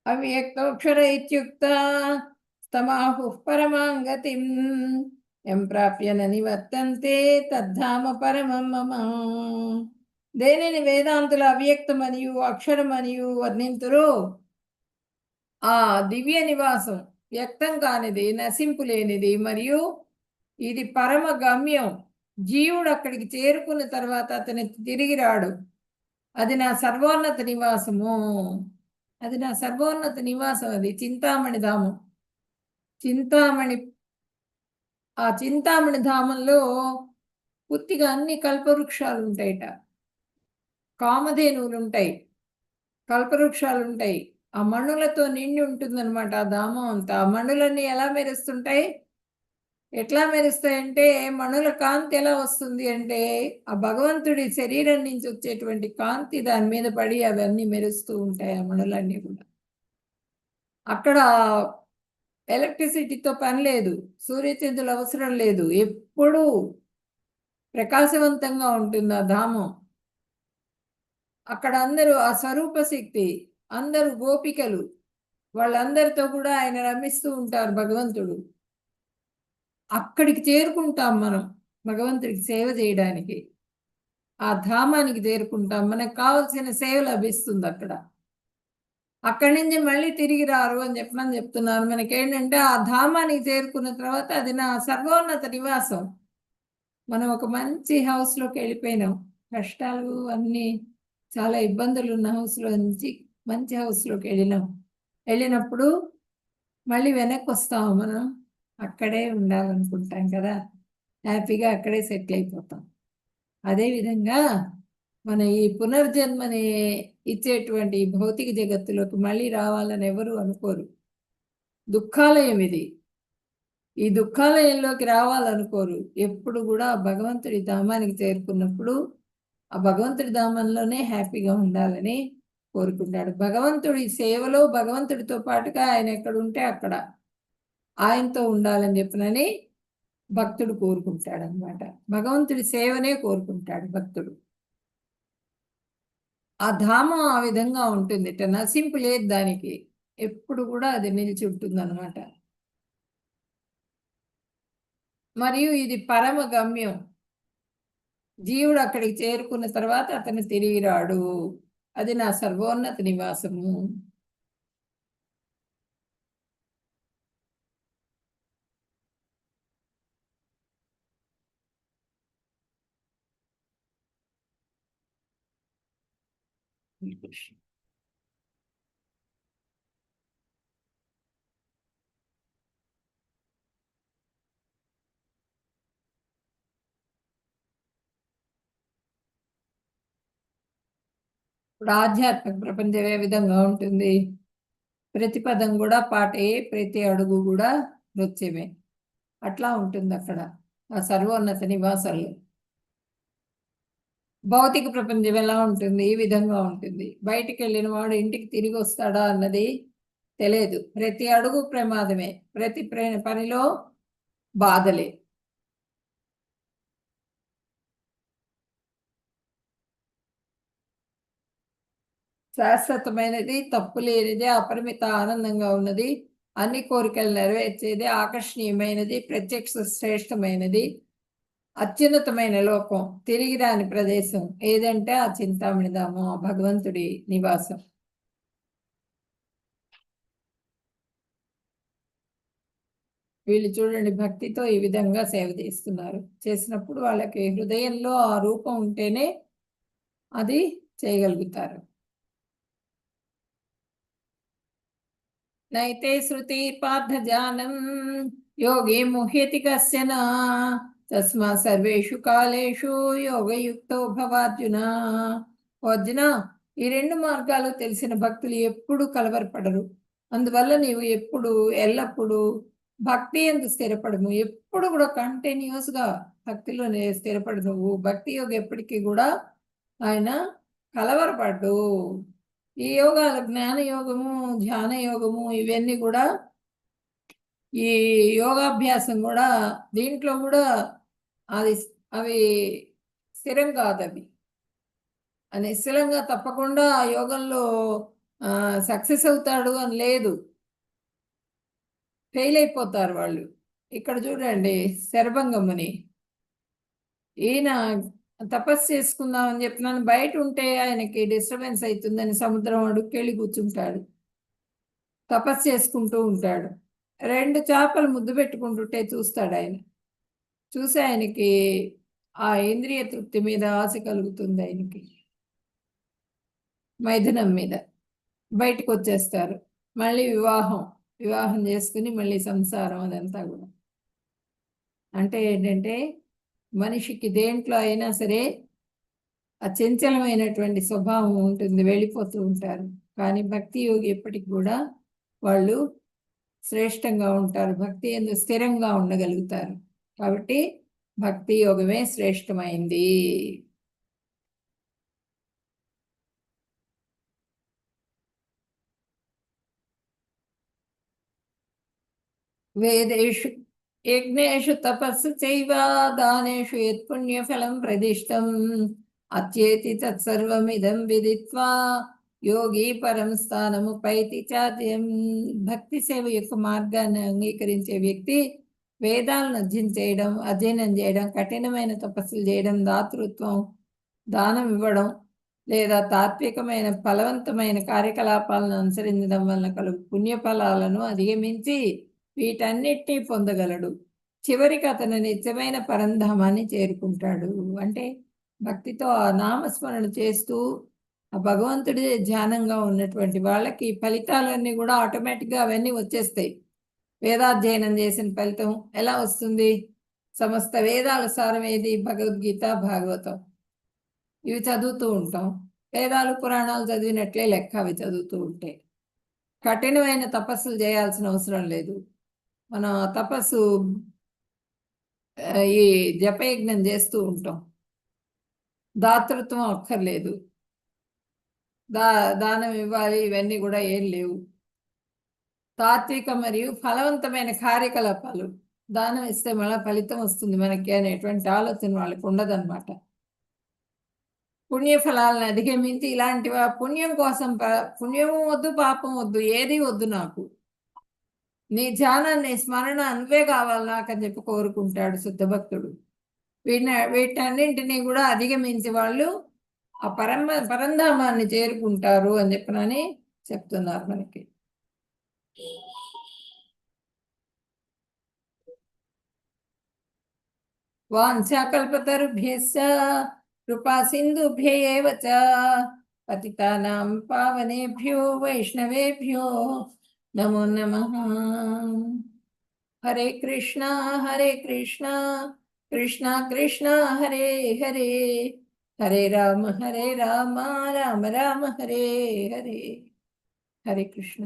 అవ్యక్తోక్షర ఇత్యుక్త స్తమాహుః పరమాం గతిం యం ప్రాప్య న నివర్తంతే తద్ధామ పరమం మమ. దేనిని వేదాంతుల అవ్యక్తమనియు అక్షరమనియు వర్ణింతురో ఆ దివ్య నివాసం వ్యక్తం కానిది, నశింపు లేనిది, మరియు ఇది పరమ గమ్యం. జీవుడు అక్కడికి చేరుకున్న తర్వాత అతని తిరిగి రాడు. అది నా సర్వోన్నత నివాసము. అది నా సర్వోన్నత నివాసం. అది చింతామణి ధామం. చింతామణి ఆ చింతామణి ధామంలో పూర్తిగా అన్ని కల్పవృక్షాలు ఉంటాయిట. కామధేనువులు ఉంటాయి, కల్పవృక్షాలు ఉంటాయి. ఆ మణులతో నిండి ఉంటుందన్నమాట ఆ ధామం అంతా. ఆ మణులన్నీ ఎలా మెరుస్తుంటాయి? ఎట్లా మెరుస్తాయంటే మణుల కాంతి ఎలా వస్తుంది అంటే ఆ భగవంతుడి శరీరం నుంచి వచ్చేటువంటి కాంతి దాని మీద పడి అవన్నీ మెరుస్తూ ఉంటాయి ఆ మణులన్నీ కూడా. అక్కడ ఎలక్ట్రిసిటీతో పని లేదు, సూర్యచంద్రులు అవసరం లేదు, ఎప్పుడూ ప్రకాశవంతంగా ఉంటుంది ఆ ధామం. అక్కడ అందరూ ఆ స్వరూప శక్తి, అందరూ గోపికలు, వాళ్ళందరితో కూడా ఆయన రమిస్తూ ఉంటారు భగవంతుడు. అక్కడికి చేరుకుంటాం మనం భగవంతుడికి సేవ చేయడానికి. ఆ ధామానికి చేరుకుంటాం, మనకు కావలసిన సేవ లభిస్తుంది అక్కడ. అక్కడి నుంచి మళ్ళీ తిరిగి రారు అని చెప్తున్నాను. మనకేంటంటే ఆ ధామానికి చేరుకున్న తర్వాత అది నా సర్వోన్నత నివాసం. మనం ఒక మంచి హౌస్లోకి వెళ్ళిపోయినాం, కష్టాలు అన్నీ చాలా ఇబ్బందులు ఉన్న హౌస్లో నుంచి మంచి హౌస్లోకి వెళ్ళినప్పుడు మళ్ళీ వెనక్కి వస్తాము మనం. అక్కడే ఉండాలనుకుంటాం కదా, హ్యాపీగా అక్కడే సెటిల్ అయిపోతాం. అదేవిధంగా మన ఈ పునర్జన్మని ఇచ్చేటువంటి ఈ భౌతిక జగత్తులోకి మళ్ళీ రావాలని ఎవరు అనుకోరు. దుఃఖాలయం ఇది. ఈ దుఃఖాలయంలోకి రావాలనుకోరు. ఎప్పుడు కూడా భగవంతుడి ధామానికి చేరుకున్నప్పుడు ఆ భగవంతుడి ధామంలోనే హ్యాపీగా ఉండాలని కోరుకుంటాడు. భగవంతుడి సేవలో భగవంతుడితో పాటుగా ఆయన ఎక్కడుంటే అక్కడ ఆయనతో ఉండాలని చెప్పినని భక్తుడు కోరుకుంటాడు అనమాట. భగవంతుడి సేవనే కోరుకుంటాడు భక్తుడు. ఆ ధామం ఆ విధంగా ఉంటుంది, నశింపు లేదు దానికి, ఎప్పుడు కూడా అది నిలిచి ఉంటుంది అనమాట. మరియు ఇది పరమ గమ్యం. జీవుడు అక్కడికి చేరుకున్న తర్వాత అతను తిరిగి రాడు. అది నా సర్వోన్నత నివాసము. ఇప్పుడు ఆధ్యాత్మిక ప్రపంచం ఏ విధంగా ఉంటుంది? ప్రతి పదం కూడా పాటే, ప్రతి అడుగు కూడా నృత్యమే. అట్లా ఉంటుంది అక్కడ ఆ సర్వోన్నత నివాసాల్లో. భౌతిక ప్రపంచం ఎలా ఉంటుంది? ఈ విధంగా ఉంటుంది. బయటికి వెళ్ళిన వాడు ఇంటికి తిరిగి వస్తాడా అన్నది తెలియదు. ప్రతి అడుగు ప్రమాదమే, ప్రతి పనిలో బాధలే. శాశ్వతమైనది, తప్పు లేనిది, అపరిమిత ఆనందంగా ఉన్నది, అన్ని కోరికలు నెరవేర్చేది, ఆకర్షణీయమైనది, ప్రత్యక్ష శ్రేష్టమైనది, అత్యున్నతమైన లోకం, తిరిగి రాని ప్రదేశం ఏదంటే ఆ చింతామణి ధామం, ఆ భగవంతుడి నివాసం. వీళ్ళు చూడండి భక్తితో ఈ విధంగా సేవ చేస్తున్నారు. చేసినప్పుడు వాళ్ళకి హృదయంలో ఆ రూపం ఉంటేనే అది చేయగలుగుతారు. నైతే శృతి పార్థజానం యోగి ముహ్యతి కశ్చన తస్మా సర్వేషు కాలేషు యోగయుక్తో భవార్జున. అర్జున, ఈ రెండు మార్గాలు తెలిసిన భక్తులు ఎప్పుడు కలవరపడరు. అందువల్ల నీవు ఎప్పుడు ఎల్లప్పుడూ భక్తి ఎందు స్థిరపడము. ఎప్పుడు కూడా కంటిన్యూస్గా భక్తిలోనే స్థిరపడు. నువ్వు భక్తి యోగ ఎప్పటికీ కూడా ఆయన కలవరపడ్డు. ఈ యోగాలు జ్ఞాన యోగము, ధ్యాన యోగము ఇవన్నీ కూడా, ఈ యోగాభ్యాసం కూడా దీంట్లో కూడా అది అవి స్థిరం కాదు. అవి నిశ్చలంగా తప్పకుండా ఆ యోగంలో సక్సెస్ అవుతాడు అని లేదు, ఫెయిల్ అయిపోతారు వాళ్ళు. ఇక్కడ చూడండి శరభంగముని, ఈయన తపస్సు చేసుకుందామని చెప్పినాను, బయట ఉంటే ఆయనకి డిస్టర్బెన్స్ అవుతుందని సముద్రం అడుక్కెళ్ళి కూర్చుంటాడు, తపస్సు చేసుకుంటూ ఉంటాడు. రెండు చేపలు ముద్దు పెట్టుకుంటుంటే చూస్తాడు ఆయన. చూసి ఆయనకి ఆ ఇంద్రియ తృప్తి మీద ఆశ కలుగుతుంది ఆయనకి, మైథునం మీద. బయటకు వచ్చేస్తారు. మళ్ళీ వివాహం చేసుకుని మళ్ళీ సంసారం, అదంతా కూడా. అంటే ఏంటంటే మనిషికి దేంట్లో అయినా సరే చంచలమైనటువంటి స్వభావం ఉంటుంది, వెళ్ళిపోతూ ఉంటారు. కానీ భక్తి యోగి ఎప్పటికి కూడా వాళ్ళు శ్రేష్టంగా ఉంటారు, భక్తి ఎందు స్థిరంగా ఉండగలుగుతారు. కాబట్టి భక్తి యోగమే శ్రేష్టమైంది. వేదేషు యజ్ఞేషు తపస్సు చైవ దానేషు యత్పుణ్యఫలం ప్రదిష్టం అత్యేతి తత్సర్వమిదం విదిత్వా యోగి పరం స్థానముపైతి చాద్యం. భక్తి సేవ యొక్క మార్గాన్ని అంగీకరించే వ్యక్తి వేదాలను అధ్యయనం చేయడం, కఠినమైన తపస్సులు చేయడం, దాతృత్వం, దానం ఇవ్వడం లేదా తాత్వికమైన ఫలవంతమైన కార్యకలాపాలను అనుసరించడం వలన కలుగు పుణ్యఫలాలను అధిగమించి వీటన్నిటినీ పొందగలడు. చివరికి అతను నిజమైన పరంధామాన్ని చేరుకుంటాడు. అంటే భక్తితో ఆ నామస్మరణ చేస్తూ ఆ భగవంతుడి ధ్యానంగా ఉన్నటువంటి వాళ్ళకి ఫలితాలన్నీ కూడా ఆటోమేటిక్గా అవన్నీ వచ్చేస్తాయి. వేదాధ్యయనం చేసిన ఫలితం ఎలా వస్తుంది? సమస్త వేదాల సారం ఏది? భగవద్గీత, భాగవతం. ఇవి చదువుతూ ఉంటాం. వేదాలు పురాణాలు చదివినట్లే లెక్క అవి చదువుతూ ఉంటే. కఠినమైన తపస్సులు చేయాల్సిన అవసరం లేదు. మనం తపస్సు ఈ జపయజ్ఞం చేస్తూ ఉంటాం. దాతృత్వం అక్కర్లేదు, దానం ఇవ్వాలి, ఇవన్నీ కూడా ఏం లేవు. తాత్విక మరియు ఫలవంతమైన కార్యకలాపాలు, దానం ఇస్తే మళ్ళీ ఫలితం వస్తుంది మనకి అనేటువంటి ఆలోచన వాళ్ళకి ఉండదన్నమాట. పుణ్యఫలాలను అధిగమించి ఇలాంటి పుణ్యం కోసం పుణ్యము వద్దు, పాపం వద్దు, ఏది వద్దు, నాకు నీ ధ్యానాన్ని స్మరణ నువ్వే కావాలి నాకని చెప్పి కోరుకుంటాడు శుద్ధ భక్తుడు. వీటన్నింటినీ కూడా అధిగమించి వాళ్ళు ఆ పరంధామాన్ని చేరుకుంటారు అని చెప్పనని చెప్తున్నారు మనకి. వాంఛాకల్పతరుభ్యశ్చ కృపా సింధుభ్య ఏవ చ పతితానాం పావనేభ్యో వైష్ణవేభ్యో నమో నమః. హరే కృష్ణ కృష్ణ కృష్ణ హరే హరే, హరే రామ రామ రామ హరే హరే. హరే కృష్ణ.